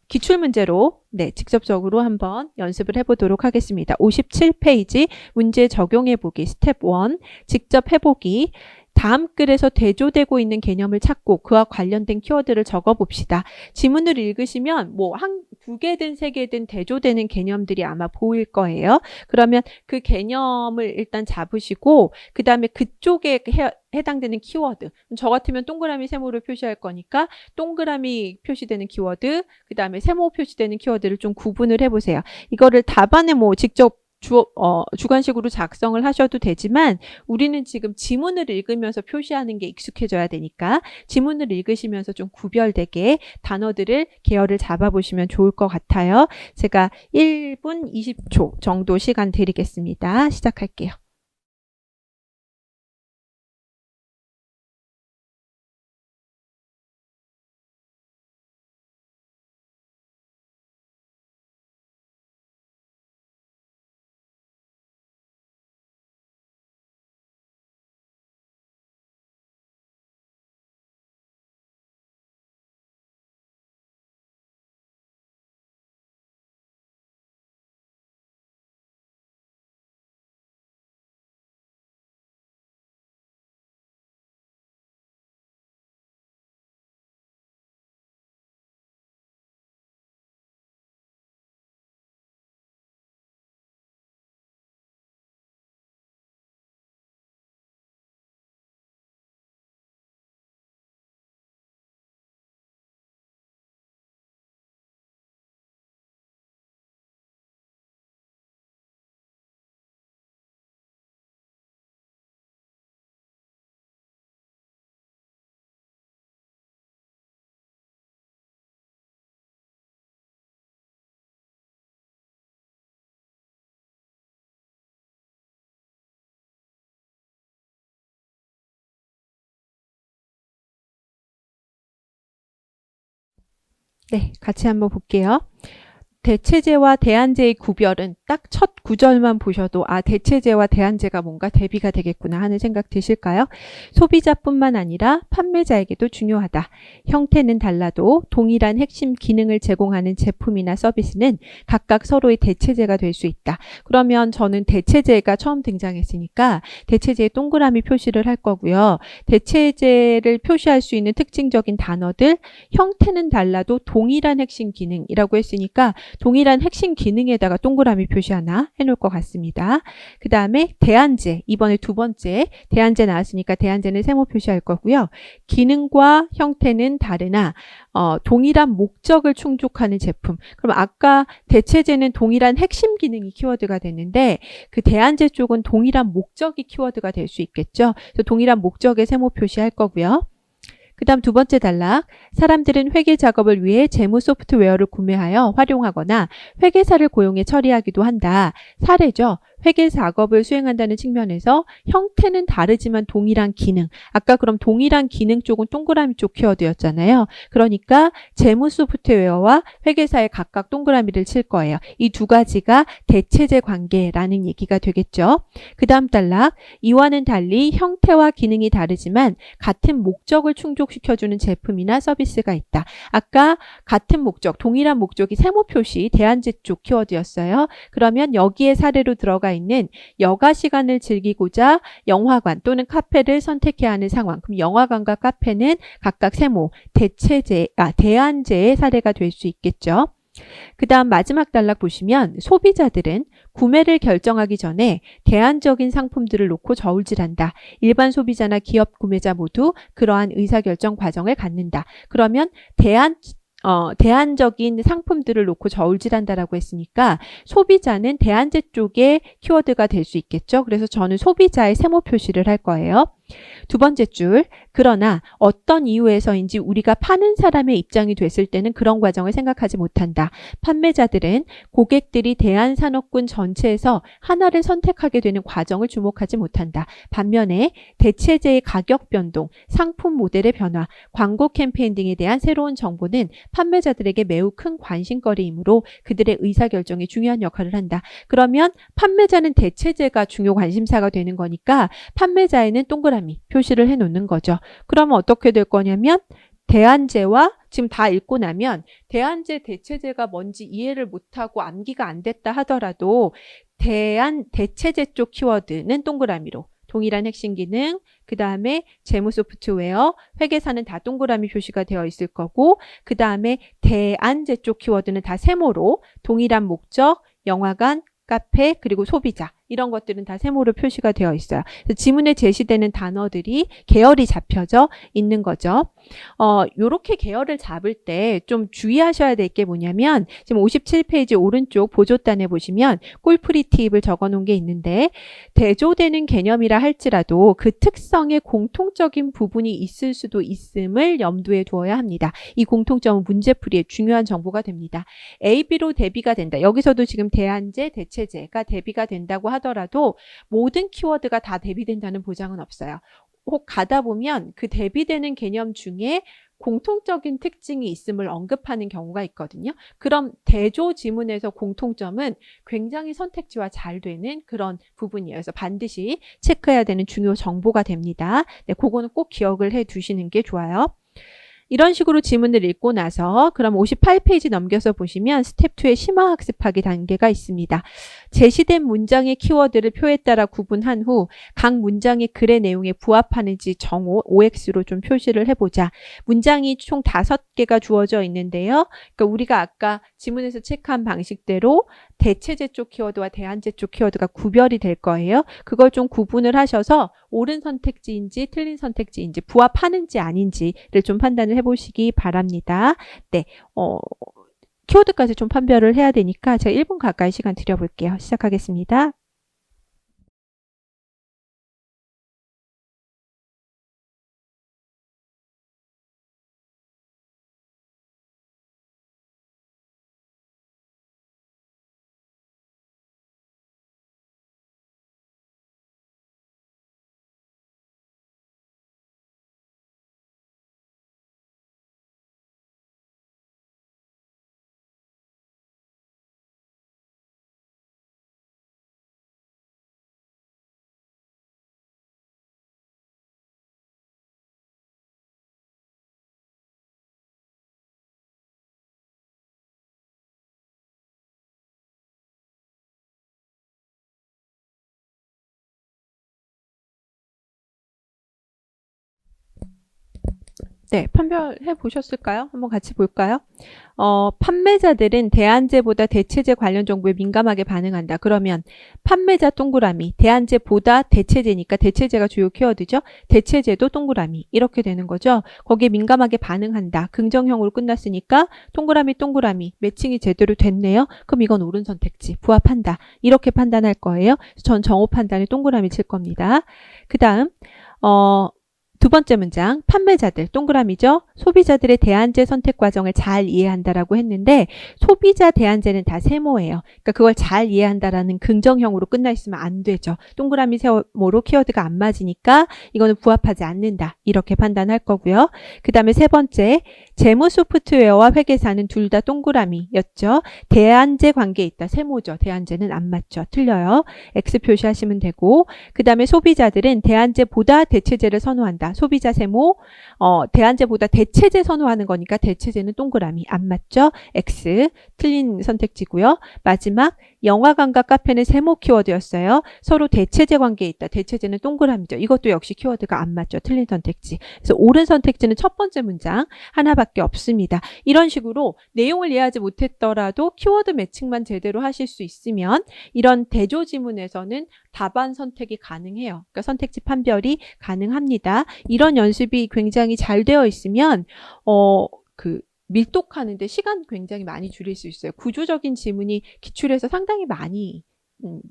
기출문제로 직접적으로 한번 연습을 해보도록 하겠습니다. 57페이지 문제 적용해보기 스텝 1 직접 해보기 다음 글에서 대조되고 있는 개념을 찾고 그와 관련된 키워드를 적어봅시다. 지문을 읽으시면 뭐 두 개든 세 개든 대조되는 개념들이 아마 보일 거예요. 그러면 그 개념을 일단 잡으시고 그 다음에 그쪽에 해당되는 키워드 저 같으면 동그라미 세모를 표시할 거니까 동그라미 표시되는 키워드 그 다음에 세모 표시되는 키워드를 좀 구분을 해보세요. 이거를 답안에 뭐 직접 주관식으로 작성을 하셔도 되지만 우리는 지금 지문을 읽으면서 표시하는 게 익숙해져야 되니까 지문을 읽으시면서 좀 구별되게 단어들을 계열을 잡아보시면 좋을 것 같아요. 제가 1분 20초 정도 시간 드리겠습니다. 시작할게요. 네, 같이 한번 볼게요. 대체제와 대안제의 구별은 딱 첫 구절만 보셔도 대체제와 대안제가 뭔가 대비가 되겠구나 하는 생각 드실까요? 소비자뿐만 아니라 판매자에게도 중요하다. 형태는 달라도 동일한 핵심 기능을 제공하는 제품이나 서비스는 각각 서로의 대체제가 될 수 있다. 그러면 저는 대체제가 처음 등장했으니까 대체제에 동그라미 표시를 할 거고요. 대체제를 표시할 수 있는 특징적인 단어들 형태는 달라도 동일한 핵심 기능이라고 했으니까 동일한 핵심 기능에다가 동그라미 표시하나 해놓을 것 같습니다. 그 다음에 대안제, 이번에 두 번째 대안제 나왔으니까 대안제는 세모 표시할 거고요. 기능과 형태는 다르나 동일한 목적을 충족하는 제품. 그럼 아까 대체제는 동일한 핵심 기능이 키워드가 됐는데 그 대안제 쪽은 동일한 목적이 키워드가 될 수 있겠죠. 그래서 동일한 목적의 세모 표시할 거고요. 그 다음 두 번째 단락, 사람들은 회계 작업을 위해 재무 소프트웨어를 구매하여 활용하거나 회계사를 고용해 처리하기도 한다. 사례죠. 회계 작업을 수행한다는 측면에서 형태는 다르지만 동일한 기능. 아까 그럼 동일한 기능 쪽은 동그라미 쪽 키워드였잖아요. 그러니까 재무 소프트웨어와 회계사에 각각 동그라미를 칠 거예요. 이 두 가지가 대체제 관계라는 얘기가 되겠죠. 그 다음 단락, 이와는 달리 형태와 기능이 다르지만 같은 목적을 충족시켜주는 제품이나 서비스가 있다. 아까 같은 목적, 동일한 목적이 세모 표시, 대안제 쪽 키워드였어요. 그러면 여기에 사례로 들어가 있는 여가 시간을 즐기고자 영화관 또는 카페를 선택해야 하는 상황. 그럼 영화관과 카페는 각각 세모, 대안제의 사례가 될 수 있겠죠. 그 다음 마지막 단락 보시면 소비자들은 구매를 결정하기 전에 대안적인 상품들을 놓고 저울질한다. 일반 소비자나 기업 구매자 모두 그러한 의사결정 과정을 갖는다. 그러면 대안적인 상품들을 놓고 저울질한다라고 했으니까 소비자는 대안제 쪽에 키워드가 될 수 있겠죠. 그래서 저는 소비자의 세모 표시를 할 거예요. 두 번째 줄, 그러나 어떤 이유에서인지 우리가 파는 사람의 입장이 됐을 때는 그런 과정을 생각하지 못한다. 판매자들은 고객들이 대한산업군 전체에서 하나를 선택하게 되는 과정을 주목하지 못한다. 반면에 대체제의 가격 변동, 상품 모델의 변화, 광고 캠페인 등에 대한 새로운 정보는 판매자들에게 매우 큰 관심거리이므로 그들의 의사결정에 중요한 역할을 한다. 그러면 판매자는 대체제가 중요 관심사가 되는 거니까 판매자에는 동그라미 표시를 해 놓는 거죠. 그러면 어떻게 될 거냐면 대안제와 지금 다 읽고 나면 대안제, 대체제가 뭔지 이해를 못하고 암기가 안 됐다 하더라도 대체제 쪽 키워드는 동그라미로 동일한 핵심 기능, 그 다음에 재무 소프트웨어, 회계사는 다 동그라미 표시가 되어 있을 거고 그 다음에 대안제 쪽 키워드는 다 세모로 동일한 목적, 영화관, 카페, 그리고 소비자 이런 것들은 다 세모로 표시가 되어 있어요. 그래서 지문에 제시되는 단어들이 계열이 잡혀져 있는 거죠. 요렇게 계열을 잡을 때 좀 주의하셔야 될 게 뭐냐면 지금 57페이지 오른쪽 보조단에 보시면 꿀프리 팁을 적어 놓은 게 있는데 대조되는 개념이라 할지라도 그 특성의 공통적인 부분이 있을 수도 있음을 염두에 두어야 합니다. 이 공통점은 문제풀이의 중요한 정보가 됩니다. A, B로 대비가 된다. 여기서도 지금 대안제, 대체제가 대비가 된다고 하더라도 모든 키워드가 다 대비된다는 보장은 없어요. 혹 가다 보면 그 대비되는 개념 중에 공통적인 특징이 있음을 언급하는 경우가 있거든요. 그럼 대조 지문에서 공통점은 굉장히 선택지와 잘 되는 그런 부분이에요. 그래서 반드시 체크해야 되는 중요 정보가 됩니다. 네, 그거는 꼭 기억을 해 두시는 게 좋아요. 이런 식으로 지문을 읽고 나서 그럼 58페이지 넘겨서 보시면 스텝 2의 심화학습하기 단계가 있습니다. 제시된 문장의 키워드를 표에 따라 구분한 후 각 문장의 글의 내용에 부합하는지 정오, OX로 좀 표시를 해보자. 문장이 총 5개가 주어져 있는데요. 그러니까 우리가 아까 지문에서 체크한 방식대로 대체제 쪽 키워드와 대안제 쪽 키워드가 구별이 될 거예요. 그걸 좀 구분을 하셔서 옳은 선택지인지 틀린 선택지인지 부합하는지 아닌지를 좀 판단을 해보시기 바랍니다. 네, 키워드까지 좀 판별을 해야 되니까 제가 1분 가까이 시간 드려볼게요. 시작하겠습니다. 네, 판별해 보셨을까요? 한번 같이 볼까요? 판매자들은 대안제보다 대체제 관련 정보에 민감하게 반응한다. 그러면 판매자 동그라미, 대안제보다 대체제니까 대체제가 주요 키워드죠. 대체제도 동그라미 이렇게 되는 거죠. 거기에 민감하게 반응한다. 긍정형으로 끝났으니까 동그라미 동그라미 매칭이 제대로 됐네요. 그럼 이건 옳은 선택지, 부합한다. 이렇게 판단할 거예요. 전 정오 판단에 동그라미 칠 겁니다. 그 다음 두 번째 문장, 판매자들, 동그라미죠? 소비자들의 대안제 선택 과정을 잘 이해한다라고 했는데 소비자 대안제는 다 세모예요. 그러니까 그걸 잘 이해한다라는 긍정형으로 끝나 있으면 안 되죠. 동그라미 세모로 키워드가 안 맞으니까 이거는 부합하지 않는다. 이렇게 판단할 거고요. 그 다음에 세 번째, 재무 소프트웨어와 회계사는 둘 다 동그라미였죠. 대안제 관계에 있다. 세모죠. 대안제는 안 맞죠. 틀려요. X 표시하시면 되고 그 다음에 소비자들은 대안제보다 대체제를 선호한다. 소비자 세모, 대안제보다 대체제 선호하는 거니까 대체제는 동그라미 안 맞죠? X 틀린 선택지고요. 마지막 영화관과 카페는 세모 키워드였어요. 서로 대체제 관계에 있다. 대체제는 동그라미죠. 이것도 역시 키워드가 안 맞죠. 틀린 선택지. 그래서 옳은 선택지는 첫 번째 문장 하나밖에 없습니다. 이런 식으로 내용을 이해하지 못했더라도 키워드 매칭만 제대로 하실 수 있으면 이런 대조 지문에서는 답안 선택이 가능해요. 그러니까 선택지 판별이 가능합니다. 이런 연습이 굉장히 잘 되어 있으면 밀독하는데 시간 굉장히 많이 줄일 수 있어요. 구조적인 지문이 기출에서 상당히 많이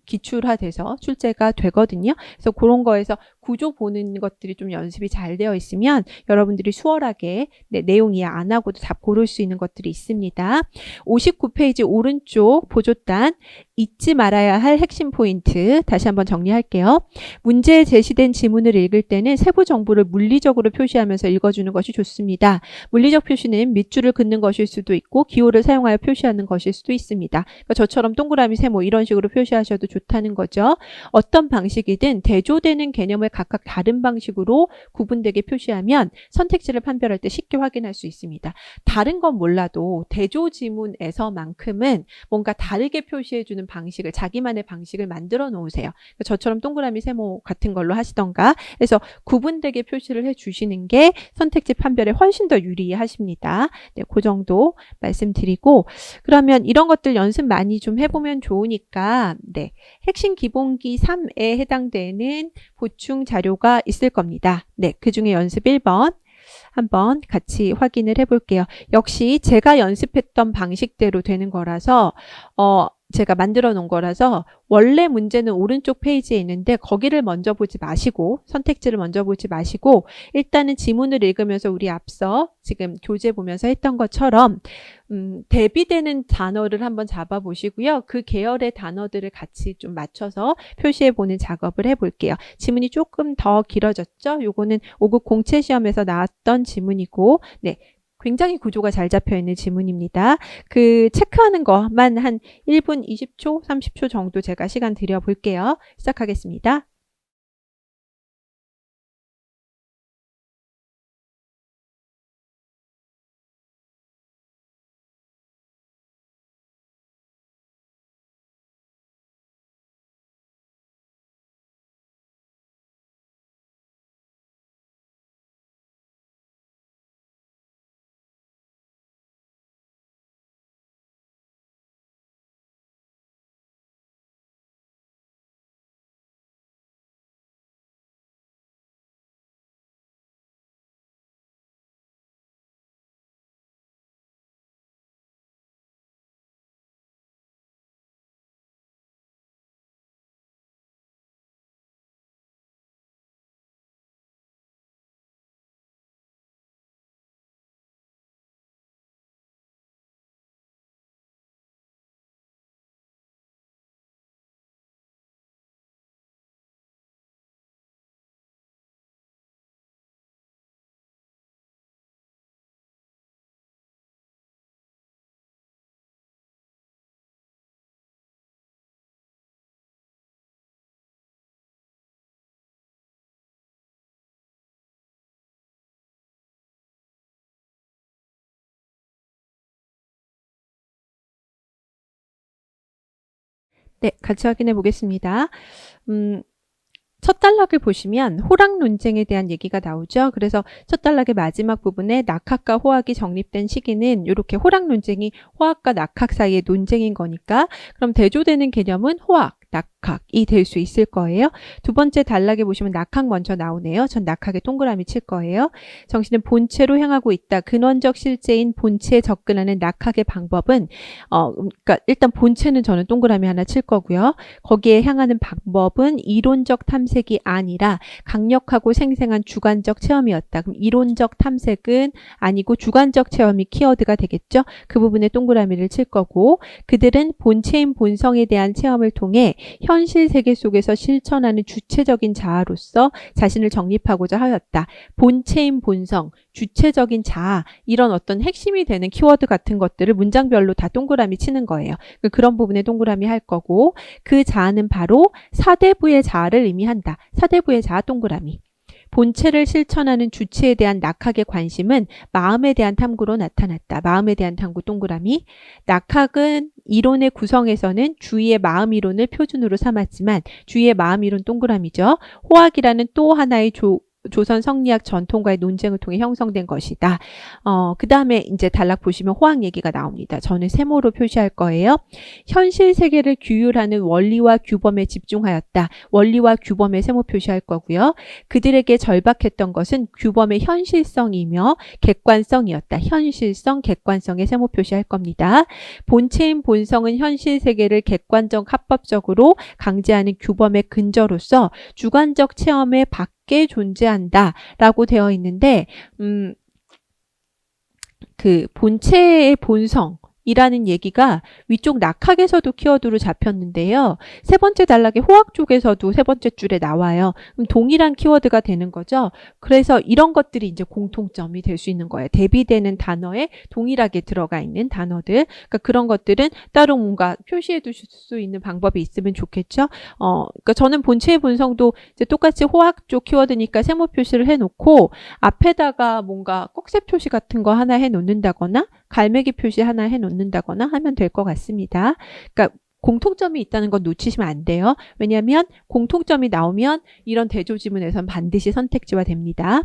기출화돼서 출제가 되거든요. 그래서 그런 거에서 구조 보는 것들이 좀 연습이 잘 되어 있으면 여러분들이 수월하게 내용 이해 안 하고도 답 고를 수 있는 것들이 있습니다. 59페이지 오른쪽 보조단 잊지 말아야 할 핵심 포인트 다시 한번 정리할게요. 문제에 제시된 지문을 읽을 때는 세부 정보를 물리적으로 표시하면서 읽어주는 것이 좋습니다. 물리적 표시는 밑줄을 긋는 것일 수도 있고 기호를 사용하여 표시하는 것일 수도 있습니다. 그러니까 저처럼 동그라미 세모 이런 식으로 표시하셔도 좋다는 거죠. 어떤 방식이든 대조되는 개념을 각각 다른 방식으로 구분되게 표시하면 선택지를 판별할 때 쉽게 확인할 수 있습니다. 다른 건 몰라도 대조 지문에서만큼은 뭔가 다르게 표시해주는 방식을 자기만의 방식을 만들어 놓으세요. 그러니까 저처럼 동그라미 세모 같은 걸로 하시던가 해서 구분되게 표시를 해주시는 게 선택지 판별에 훨씬 더 유리하십니다. 네, 그 정도 말씀드리고 그러면 이런 것들 연습 많이 좀 해보면 좋으니까 네, 핵심 기본기 3에 해당되는 보충 자료가 있을 겁니다. 네, 그 중에 연습 1번 한번 같이 확인을 해볼게요. 역시 제가 연습했던 방식대로 되는 거라서 제가 만들어 놓은 거라서 원래 문제는 오른쪽 페이지에 있는데 거기를 먼저 보지 마시고 선택지를 먼저 보지 마시고 일단은 지문을 읽으면서 우리 앞서 지금 교재 보면서 했던 것처럼 대비되는 단어를 한번 잡아 보시고요. 그 계열의 단어들을 같이 좀 맞춰서 표시해 보는 작업을 해 볼게요. 지문이 조금 더 길어졌죠? 요거는 5급 공채 시험에서 나왔던 지문이고 네. 굉장히 구조가 잘 잡혀 있는 지문입니다. 그 체크하는 것만 한 1분 20초, 30초 정도 제가 시간 드려 볼게요. 시작하겠습니다. 네, 같이 확인해 보겠습니다. 첫 단락을 보시면 호락 논쟁에 대한 얘기가 나오죠. 그래서 첫 단락의 마지막 부분에 낙학과 호학이 정립된 시기는 이렇게 호락 논쟁이 호학과 낙학 사이의 논쟁인 거니까 그럼 대조되는 개념은 호학, 낙학이 될 수 있을 거예요. 두 번째 단락에 보시면 낙학 먼저 나오네요. 전 낙학에 동그라미 칠 거예요. 정신은 본체로 향하고 있다. 근원적 실제인 본체에 접근하는 낙학의 방법은 그러니까 일단 본체는 저는 동그라미 하나 칠 거고요. 거기에 향하는 방법은 이론적 탐색이 아니라 강력하고 생생한 주관적 체험이었다. 그럼 이론적 탐색은 아니고 주관적 체험이 키워드가 되겠죠. 그 부분에 동그라미를 칠 거고 그들은 본체인 본성에 대한 체험을 통해 현실 세계 속에서 실천하는 주체적인 자아로서 자신을 정립하고자 하였다. 본체인 본성, 주체적인 자아 이런 어떤 핵심이 되는 키워드 같은 것들을 문장별로 다 동그라미 치는 거예요. 그런 부분에 동그라미 할 거고 그 자아는 바로 사대부의 자아를 의미한다. 사대부의 자아 동그라미. 본체를 실천하는 주체에 대한 낙학의 관심은 마음에 대한 탐구로 나타났다. 마음에 대한 탐구 동그라미. 낙학은 이론의 구성에서는 주의의 마음 이론을 표준으로 삼았지만 주의의 마음 이론 동그라미죠. 호학이라는 또 하나의 조선 성리학 전통과의 논쟁을 통해 형성된 것이다. 그 다음에 이제 단락 보시면 호학 얘기가 나옵니다. 저는 세모로 표시할 거예요. 현실 세계를 규율하는 원리와 규범에 집중하였다. 원리와 규범에 세모 표시할 거고요. 그들에게 절박했던 것은 규범의 현실성이며 객관성이었다. 현실성, 객관성에 세모 표시할 겁니다. 본체인 본성은 현실 세계를 객관적 합법적으로 강제하는 규범의 근저로서 주관적 체험의 밖에 존재한다 라고 되어 있는데 그 본체의 본성이라는 얘기가 위쪽 낙학에서도 키워드로 잡혔는데요. 세 번째 단락의 호학 쪽에서도 세 번째 줄에 나와요. 그럼 동일한 키워드가 되는 거죠. 그래서 이런 것들이 이제 공통점이 될 수 있는 거예요. 대비되는 단어에 동일하게 들어가 있는 단어들. 그러니까 그런 것들은 따로 뭔가 표시해 두실 수 있는 방법이 있으면 좋겠죠. 그러니까 저는 본체의 본성도 이제 똑같이 호학 쪽 키워드니까 세모 표시를 해놓고 앞에다가 뭔가 꼭새 표시 같은 거 하나 해놓는다거나 갈매기 표시 하나 해놓는다거나 하면 될 것 같습니다. 그러니까 공통점이 있다는 건 놓치시면 안 돼요. 왜냐하면 공통점이 나오면 이런 대조 지문에선 반드시 선택지화 됩니다.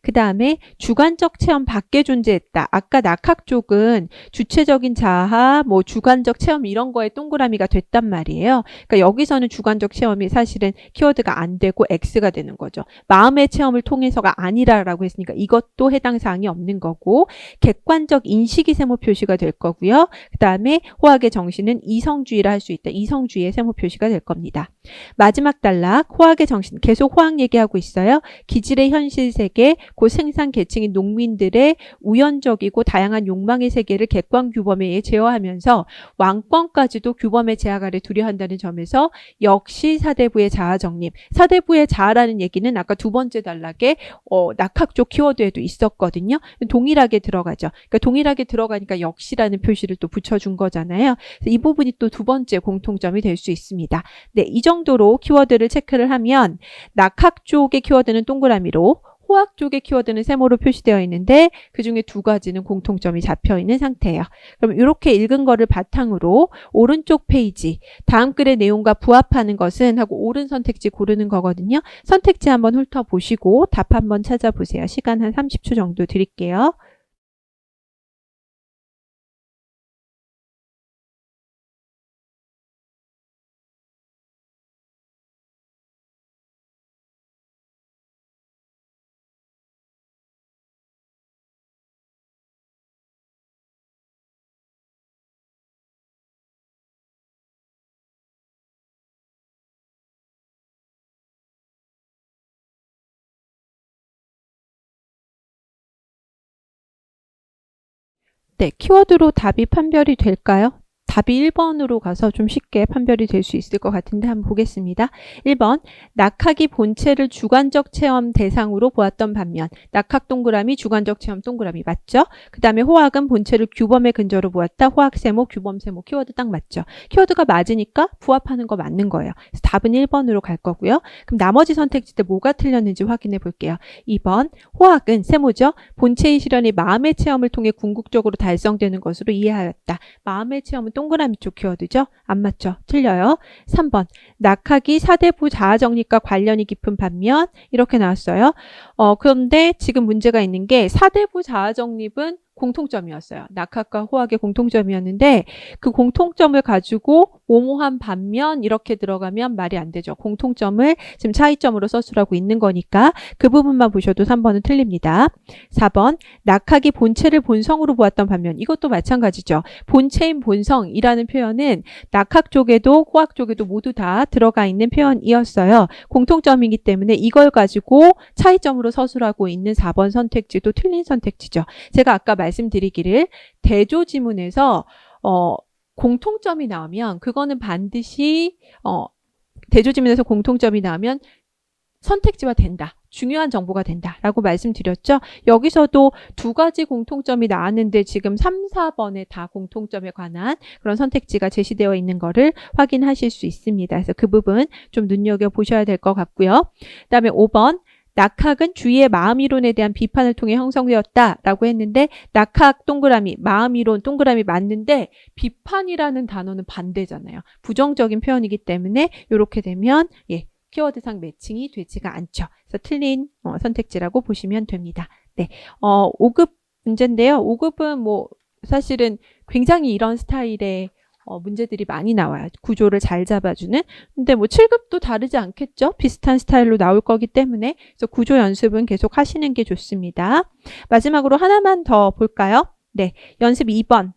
그 다음에 주관적 체험 밖에 존재했다. 아까 낙학 쪽은 주체적인 자아, 뭐 주관적 체험 이런 거에 동그라미가 됐단 말이에요. 그러니까 여기서는 주관적 체험이 사실은 키워드가 안 되고 X가 되는 거죠. 마음의 체험을 통해서가 아니라라고 했으니까 이것도 해당 사항이 없는 거고 객관적 인식이 세모 표시가 될 거고요. 그 다음에 호학의 정신은 이성주의라 할 수 있다. 이성주의의 세모 표시가 될 겁니다. 마지막 단락 호학의 정신 계속 호학 얘기하고 있어요. 기질의 현실 세계 고 생산 계층인 농민들의 우연적이고 다양한 욕망의 세계를 객관 규범에 의해 제어하면서 왕권까지도 규범의 제약 아래 두려 한다는 점에서 역시 사대부의 자아 정립. 사대부의 자아라는 얘기는 아까 두 번째 단락에 낙학 쪽 키워드에도 있었거든요. 동일하게 들어가죠. 그러니까 동일하게 들어가니까 역시라는 표시를 또 붙여준 거잖아요. 이 부분이 또 두 번째 공통점이 될 수 있습니다. 네, 이 정도로 키워드를 체크를 하면 낙학 쪽의 키워드는 동그라미로 호학 쪽의 키워드는 세모로 표시되어 있는데 그중에 두 가지는 공통점이 잡혀 있는 상태예요. 그럼 이렇게 읽은 거를 바탕으로 오른쪽 페이지 다음 글의 내용과 부합하는 것은 하고 옳은 선택지 고르는 거거든요. 선택지 한번 훑어보시고 답 한번 찾아보세요. 시간 한 30초 정도 드릴게요. 네, 키워드로 답이 판별이 될까요? 답이 1번으로 가서 좀 쉽게 판별이 될 수 있을 것 같은데 한번 보겠습니다. 1번, 낙학이 본체를 주관적 체험 대상으로 보았던 반면 낙학 동그라미, 주관적 체험 동그라미 맞죠? 그 다음에 호학은 본체를 규범의 근저로 보았다. 호학 세모, 규범 세모 키워드 딱 맞죠? 키워드가 맞으니까 부합하는 거 맞는 거예요. 그래서 답은 1번으로 갈 거고요. 그럼 나머지 선택지들 뭐가 틀렸는지 확인해 볼게요. 2번, 호학은 세모죠? 본체의 실현이 마음의 체험을 통해 궁극적으로 달성되는 것으로 이해하였다. 마음의 체험은 동그라미 쪽 키워드죠. 안 맞죠? 틀려요. 3번 낙하기 사대부 자아정립과 관련이 깊은 반면 이렇게 나왔어요. 그런데 지금 문제가 있는 게 사대부 자아정립은 공통점이었어요. 낙학과 호학의 공통점이었는데 그 공통점을 가지고 모모한 반면 이렇게 들어가면 말이 안 되죠. 공통점을 지금 차이점으로 서술하고 있는 거니까 그 부분만 보셔도 3번은 틀립니다. 4번 낙학이 본체를 본성으로 보았던 반면 이것도 마찬가지죠. 본체인 본성이라는 표현은 낙학 쪽에도 호학 쪽에도 모두 다 들어가 있는 표현이었어요. 공통점이기 때문에 이걸 가지고 차이점으로 서술하고 있는 4번 선택지도 틀린 선택지죠. 제가 아까 말씀드리기를 대조 지문에서 공통점이 나오면 그거는 반드시 대조 지문에서 공통점이 나오면 선택지화 된다. 중요한 정보가 된다라고 말씀드렸죠. 여기서도 두 가지 공통점이 나왔는데 지금 3, 4번에 다 공통점에 관한 그런 선택지가 제시되어 있는 거를 확인하실 수 있습니다. 그래서 그 부분 좀 눈여겨보셔야 될 것 같고요. 그 다음에 5번 낙학은 주위의 마음이론에 대한 비판을 통해 형성되었다라고 했는데 낙학 동그라미, 마음이론 동그라미 맞는데 비판이라는 단어는 반대잖아요. 부정적인 표현이기 때문에 이렇게 되면 키워드상 매칭이 되지가 않죠. 그래서 틀린 선택지라고 보시면 됩니다. 네, 5급 문제인데요. 5급은 뭐 사실은 굉장히 이런 스타일의 문제들이 많이 나와요. 구조를 잘 잡아주는. 근데 뭐 7급도 다르지 않겠죠? 비슷한 스타일로 나올 거기 때문에. 그래서 구조 연습은 계속 하시는 게 좋습니다. 마지막으로 하나만 더 볼까요? 네, 연습 2번.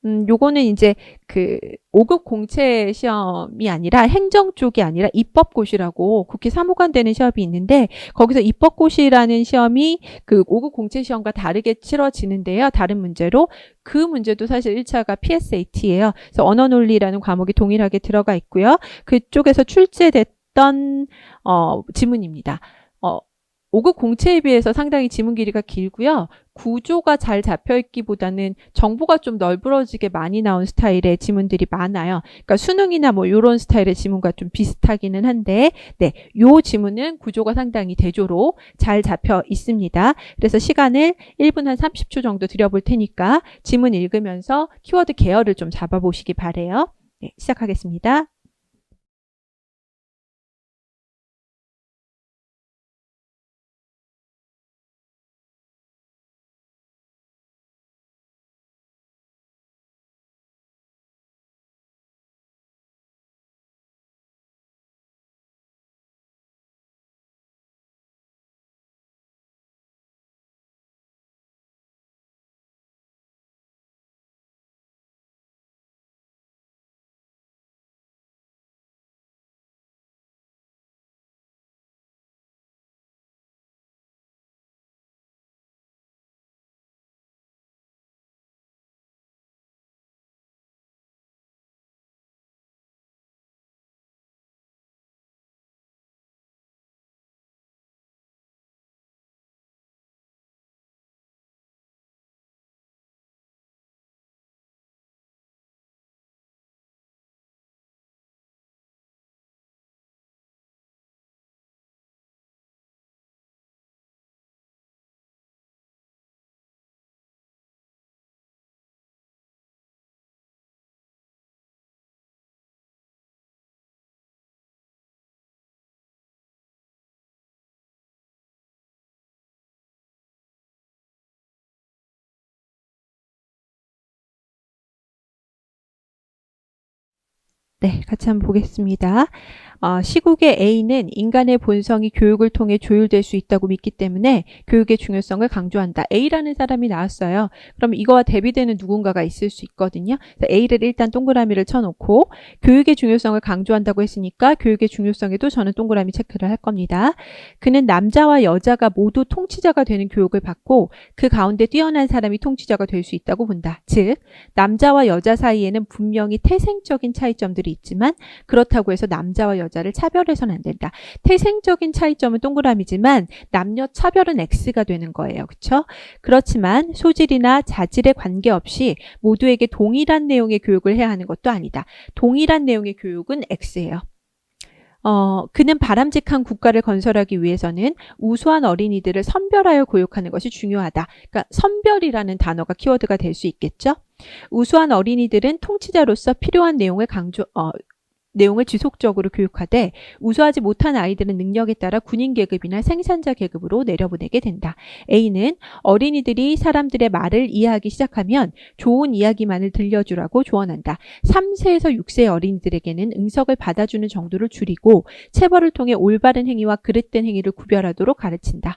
요거는 이제 그 5급 공채 시험이 아니라 행정 쪽이 아니라 입법고시라고 국회 사무관 되는 시험이 있는데 거기서 입법고시라는 시험이 그 5급 공채 시험과 다르게 치러지는데요. 다른 문제로 그 문제도 사실 1차가 PSAT예요. 그래서 언어논리라는 과목이 동일하게 들어가 있고요. 그쪽에서 출제됐던 지문입니다. 5급 공채에 비해서 상당히 지문 길이가 길고요. 구조가 잘 잡혀있기보다는 정보가 좀 널브러지게 많이 나온 스타일의 지문들이 많아요. 그러니까 수능이나 뭐 이런 스타일의 지문과 좀 비슷하기는 한데 네, 요 지문은 구조가 상당히 대조로 잘 잡혀 있습니다. 그래서 시간을 1분 한 30초 정도 드려볼 테니까 지문 읽으면서 키워드 계열을 좀 잡아보시기 바래요. 네, 시작하겠습니다. 네, 같이 한번 보겠습니다. 시국의 A는 인간의 본성이 교육을 통해 조율될 수 있다고 믿기 때문에 교육의 중요성을 강조한다. A라는 사람이 나왔어요. 그럼 이거와 대비되는 누군가가 있을 수 있거든요. 그래서 A를 일단 동그라미를 쳐놓고 교육의 중요성을 강조한다고 했으니까 교육의 중요성에도 저는 동그라미 체크를 할 겁니다. 그는 남자와 여자가 모두 통치자가 되는 교육을 받고 그 가운데 뛰어난 사람이 통치자가 될 수 있다고 본다. 즉, 남자와 여자 사이에는 분명히 태생적인 차이점들이 있지만 그렇다고 해서 남자와 여자를 차별해서는 안 된다. 태생적인 차이점은 동그라미지만 남녀 차별은 X가 되는 거예요. 그렇죠? 그렇지만 소질이나 자질에 관계없이 모두에게 동일한 내용의 교육을 해야 하는 것도 아니다. 동일한 내용의 교육은 X예요. 그는 바람직한 국가를 건설하기 위해서는 우수한 어린이들을 선별하여 교육하는 것이 중요하다. 그러니까 선별이라는 단어가 키워드가 될 수 있겠죠? 우수한 어린이들은 통치자로서 필요한 내용을 지속적으로 교육하되 우수하지 못한 아이들은 능력에 따라 군인 계급이나 생산자 계급으로 내려보내게 된다. A는 어린이들이 사람들의 말을 이해하기 시작하면 좋은 이야기만을 들려주라고 조언한다. 3세에서 6세 어린이들에게는 응석을 받아주는 정도를 줄이고 체벌을 통해 올바른 행위와 그릇된 행위를 구별하도록 가르친다.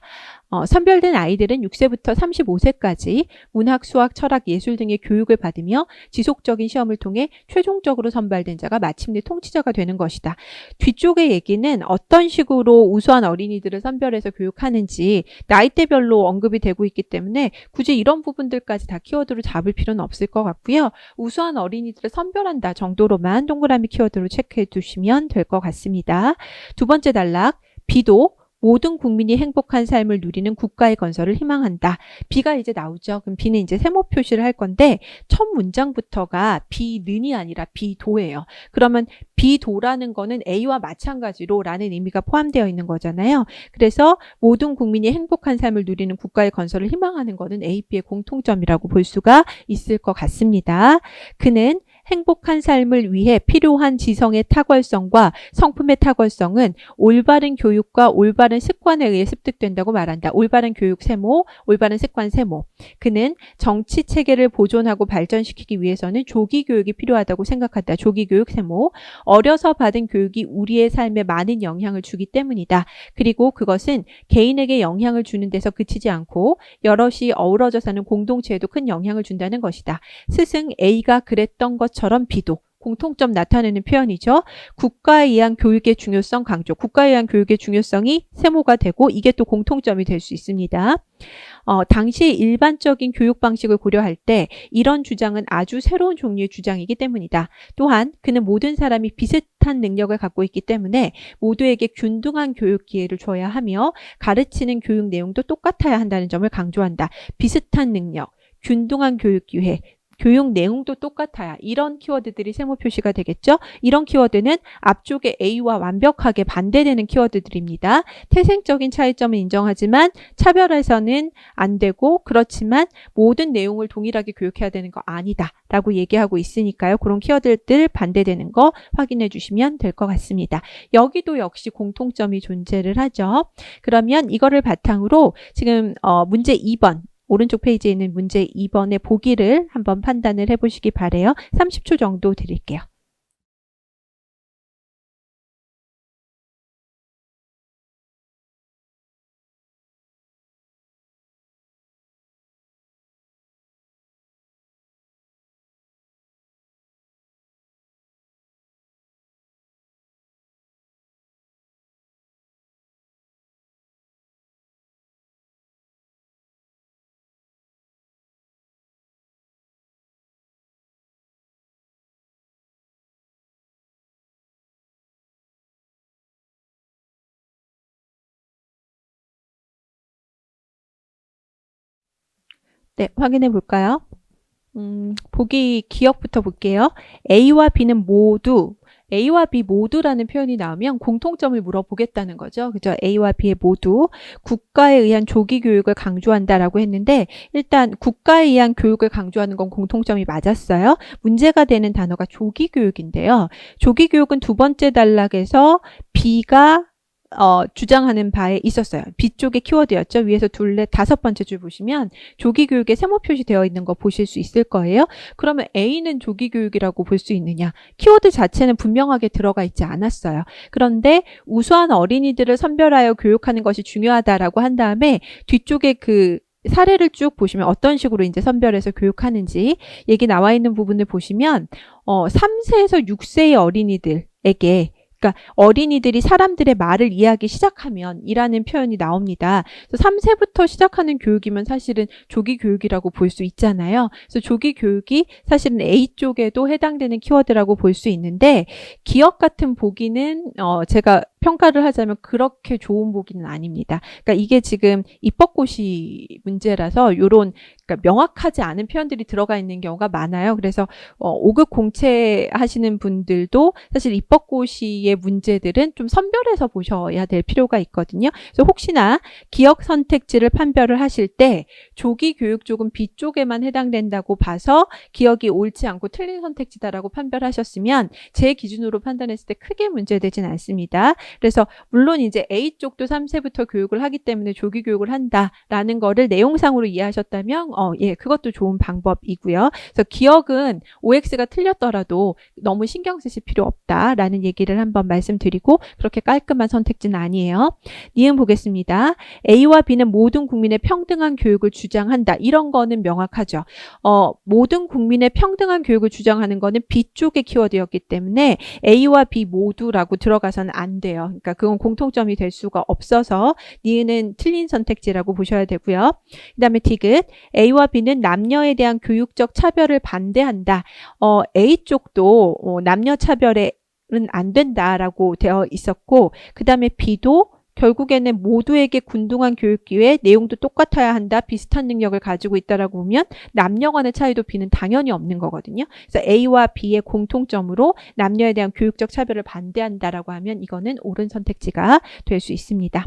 선별된 아이들은 6세부터 35세까지 문학, 수학, 철학, 예술 등의 교육을 받으며 지속적인 시험을 통해 최종적으로 선발된 자가 마침내 통치자가 되는 것이다. 뒤쪽의 얘기는 어떤 식으로 우수한 어린이들을 선별해서 교육하는지 나이대별로 언급이 되고 있기 때문에 굳이 이런 부분들까지 다 키워드로 잡을 필요는 없을 것 같고요. 우수한 어린이들을 선별한다 정도로만 동그라미 키워드로 체크해 두시면 될 것 같습니다. 두 번째 단락, B도 모든 국민이 행복한 삶을 누리는 국가의 건설을 희망한다. B가 이제 나오죠. 그럼 B는 이제 세모 표시를 할 건데 첫 문장부터가 B는이 아니라 B도예요. 그러면 B도라는 거는 A와 마찬가지로 라는 의미가 포함되어 있는 거잖아요. 그래서 모든 국민이 행복한 삶을 누리는 국가의 건설을 희망하는 거는 A, B의 공통점이라고 볼 수가 있을 것 같습니다. 그는 행복한 삶을 위해 필요한 지성의 탁월성과 성품의 탁월성은 올바른 교육과 올바른 습관에 의해 습득된다고 말한다. 올바른 교육 세모, 올바른 습관 세모. 그는 정치 체계를 보존하고 발전시키기 위해서는 조기 교육이 필요하다고 생각한다. 조기 교육 세모. 어려서 받은 교육이 우리의 삶에 많은 영향을 주기 때문이다. 그리고 그것은 개인에게 영향을 주는 데서 그치지 않고 여럿이 어우러져 사는 공동체에도 큰 영향을 준다는 것이다. 스승 A가 그랬던 것처럼 B도 공통점 나타내는 표현이죠. 국가에 의한 교육의 중요성 강조. 국가에 의한 교육의 중요성이 세모가 되고 이게 또 공통점이 될 수 있습니다. 당시 일반적인 교육 방식을 고려할 때 이런 주장은 아주 새로운 종류의 주장이기 때문이다. 또한 그는 모든 사람이 비슷한 능력을 갖고 있기 때문에 모두에게 균등한 교육 기회를 줘야 하며 가르치는 교육 내용도 똑같아야 한다는 점을 강조한다. 비슷한 능력, 균등한 교육 기회, 교육 내용도 똑같아야 이런 키워드들이 세모 표시가 되겠죠. 이런 키워드는 앞쪽에 A와 완벽하게 반대되는 키워드들입니다. 태생적인 차이점은 인정하지만 차별해서는 안 되고 그렇지만 모든 내용을 동일하게 교육해야 되는 거 아니다 라고 얘기하고 있으니까요. 그런 키워드들 반대되는 거 확인해 주시면 될 것 같습니다. 여기도 역시 공통점이 존재를 하죠. 그러면 이거를 바탕으로 지금 문제 2번 오른쪽 페이지에 있는 문제 2번의 보기를 한번 판단을 해보시기 바래요. 30초 정도 드릴게요. 네, 확인해 볼까요? 보기 기억부터 볼게요. A와 B는 모두 A와 B 모두라는 표현이 나오면 공통점을 물어보겠다는 거죠. 그죠? A와 B의 모두 국가에 의한 조기 교육을 강조한다라고 했는데 일단 국가에 의한 교육을 강조하는 건 공통점이 맞았어요. 문제가 되는 단어가 조기 교육인데요. 조기 교육은 두 번째 단락에서 B가 주장하는 바에 있었어요. B쪽의 키워드였죠. 위에서 둘레 다섯 번째 줄 보시면 조기 교육에 세모 표시되어 있는 거 보실 수 있을 거예요. 그러면 A는 조기 교육이라고 볼 수 있느냐? 키워드 자체는 분명하게 들어가 있지 않았어요. 그런데 우수한 어린이들을 선별하여 교육하는 것이 중요하다라고 한 다음에 뒤쪽에 그 사례를 쭉 보시면 어떤 식으로 이제 선별해서 교육하는지 얘기 나와 있는 부분을 보시면 3세에서 6세의 어린이들에게 그러니까 어린이들이 사람들의 말을 이해하기 시작하면 이라는 표현이 나옵니다. 그래서 3세부터 시작하는 교육이면 사실은 조기 교육이라고 볼 수 있잖아요. 그래서 조기 교육이 사실은 A쪽에도 해당되는 키워드라고 볼 수 있는데 기억 같은 보기는 제가 평가를 하자면 그렇게 좋은 보기는 아닙니다. 그러니까 이게 지금 입법고시 문제라서 요런 그러니까 명확하지 않은 표현들이 들어가 있는 경우가 많아요. 그래서 5급 공채 하시는 분들도 사실 입법고시의 문제들은 좀 선별해서 보셔야 될 필요가 있거든요. 그래서 혹시나 기억 선택지를 판별을 하실 때 조기 교육 쪽은 B쪽에만 해당된다고 봐서 기억이 옳지 않고 틀린 선택지다라고 판별하셨으면 제 기준으로 판단했을 때 크게 문제되진 않습니다. 그래서 물론 이제 A쪽도 3세부터 교육을 하기 때문에 조기 교육을 한다라는 거를 내용상으로 이해하셨다면 예, 그것도 좋은 방법이고요. 그래서 기억은 OX가 틀렸더라도 너무 신경 쓰실 필요 없다라는 얘기를 한번 말씀드리고 그렇게 깔끔한 선택지는 아니에요. 니은 보겠습니다. A와 B는 모든 국민의 평등한 교육을 주장한다. 이런 거는 명확하죠. 모든 국민의 평등한 교육을 주장하는 거는 B쪽의 키워드였기 때문에 A와 B 모두라고 들어가서는 안 돼요. 그러니까 그건 공통점이 될 수가 없어서 니은은 틀린 선택지라고 보셔야 되고요. 그 다음에 디귿 A와 B는 남녀에 대한 교육적 차별을 반대한다. A쪽도 남녀 차별은 안 된다라고 되어 있었고 그 다음에 B도 결국에는 모두에게 균등한 교육 기회, 내용도 똑같아야 한다, 비슷한 능력을 가지고 있다라고 보면 남녀 간의 차이도 B는 당연히 없는 거거든요. 그래서 A와 B의 공통점으로 남녀에 대한 교육적 차별을 반대한다라고 하면 이거는 옳은 선택지가 될 수 있습니다.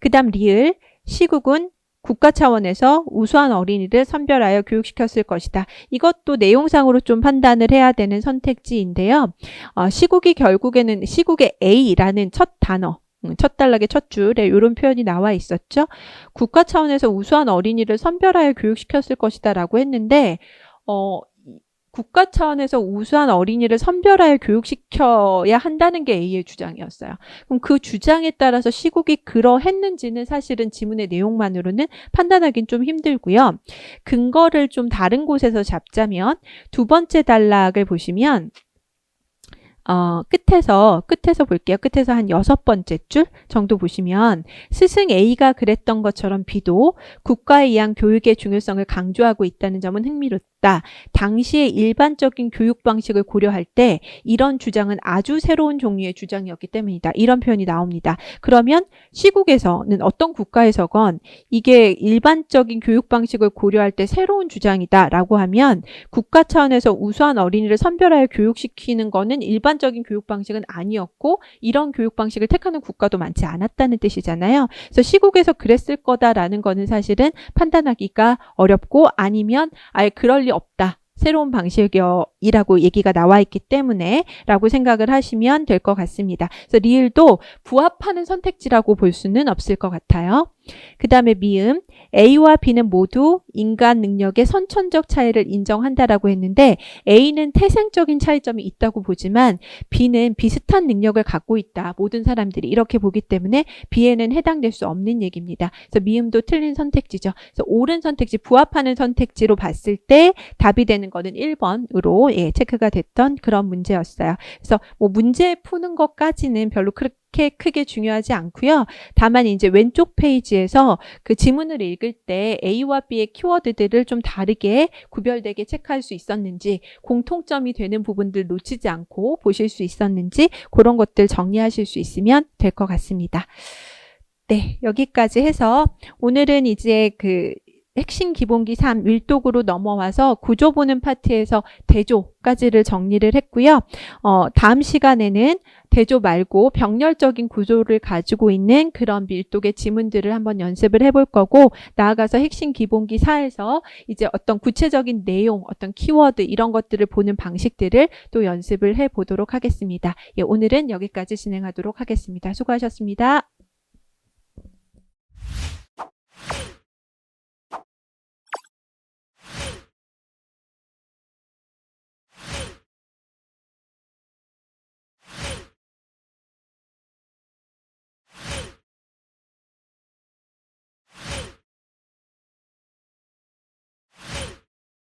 그 다음 리을, 시국은 국가 차원에서 우수한 어린이를 선별하여 교육시켰을 것이다. 이것도 내용상으로 좀 판단을 해야 되는 선택지인데요. 시국이 결국에는 시국의 A라는 첫 단어, 첫 단락의 첫 줄에 이런 표현이 나와 있었죠. 국가 차원에서 우수한 어린이를 선별하여 교육시켰을 것이다 라고 했는데 국가 차원에서 우수한 어린이를 선별하여 교육시켜야 한다는 게 A의 주장이었어요. 그럼 그 주장에 따라서 시국이 그러했는지는 사실은 지문의 내용만으로는 판단하기는 좀 힘들고요. 근거를 좀 다른 곳에서 잡자면 두 번째 단락을 보시면 끝에서 볼게요. 끝에서 한 6번째 줄 정도 보시면 스승 A가 그랬던 것처럼 B도 국가에 의한 교육의 중요성을 강조하고 있다는 점은 흥미롭다. 당시의 일반적인 교육 방식을 고려할 때 이런 주장은 아주 새로운 종류의 주장이었기 때문이다. 이런 표현이 나옵니다. 그러면 시국에서는 어떤 국가에서건 이게 일반적인 교육 방식을 고려할 때 새로운 주장이다 라고 하면 국가 차원에서 우수한 어린이를 선별하여 교육시키는 거는 일반적인 교육 방식은 아니었고 이런 교육 방식을 택하는 국가도 많지 않았다는 뜻이잖아요. 그래서 시국에서 그랬을 거다라는 거는 사실은 판단하기가 어렵고 아니면 아예 그럴 리 없다. 새로운 방식이라고 얘기가 나와 있기 때문에 라고 생각을 하시면 될 것 같습니다. 그래서 리을도 부합하는 선택지라고 볼 수는 없을 것 같아요. 그 다음에 미음, A와 B는 모두 인간 능력의 선천적 차이를 인정한다라고 했는데 A는 태생적인 차이점이 있다고 보지만 B는 비슷한 능력을 갖고 있다. 모든 사람들이 이렇게 보기 때문에 B에는 해당될 수 없는 얘기입니다. 그래서 미음도 틀린 선택지죠. 그래서 옳은 선택지, 부합하는 선택지로 봤을 때 답이 되는 거는 1번으로 체크가 됐던 그런 문제였어요. 그래서 뭐 문제 푸는 것까지는 별로 그렇게 크게 중요하지 않고요. 다만 이제 왼쪽 페이지에서 그 지문을 읽을 때 A와 B의 키워드들을 좀 다르게 구별되게 체크할 수 있었는지 공통점이 되는 부분들 놓치지 않고 보실 수 있었는지 그런 것들 정리하실 수 있으면 될 것 같습니다. 네, 여기까지 해서 오늘은 이제 그 핵심 기본기 3 밀독으로 넘어와서 구조 보는 파트에서 대조까지를 정리를 했고요. 다음 시간에는 대조 말고 병렬적인 구조를 가지고 있는 그런 밀독의 지문들을 한번 연습을 해볼 거고 나아가서 핵심 기본기 4에서 이제 어떤 구체적인 내용, 어떤 키워드 이런 것들을 보는 방식들을 또 연습을 해보도록 하겠습니다. 예, 오늘은 여기까지 진행하도록 하겠습니다. 수고하셨습니다.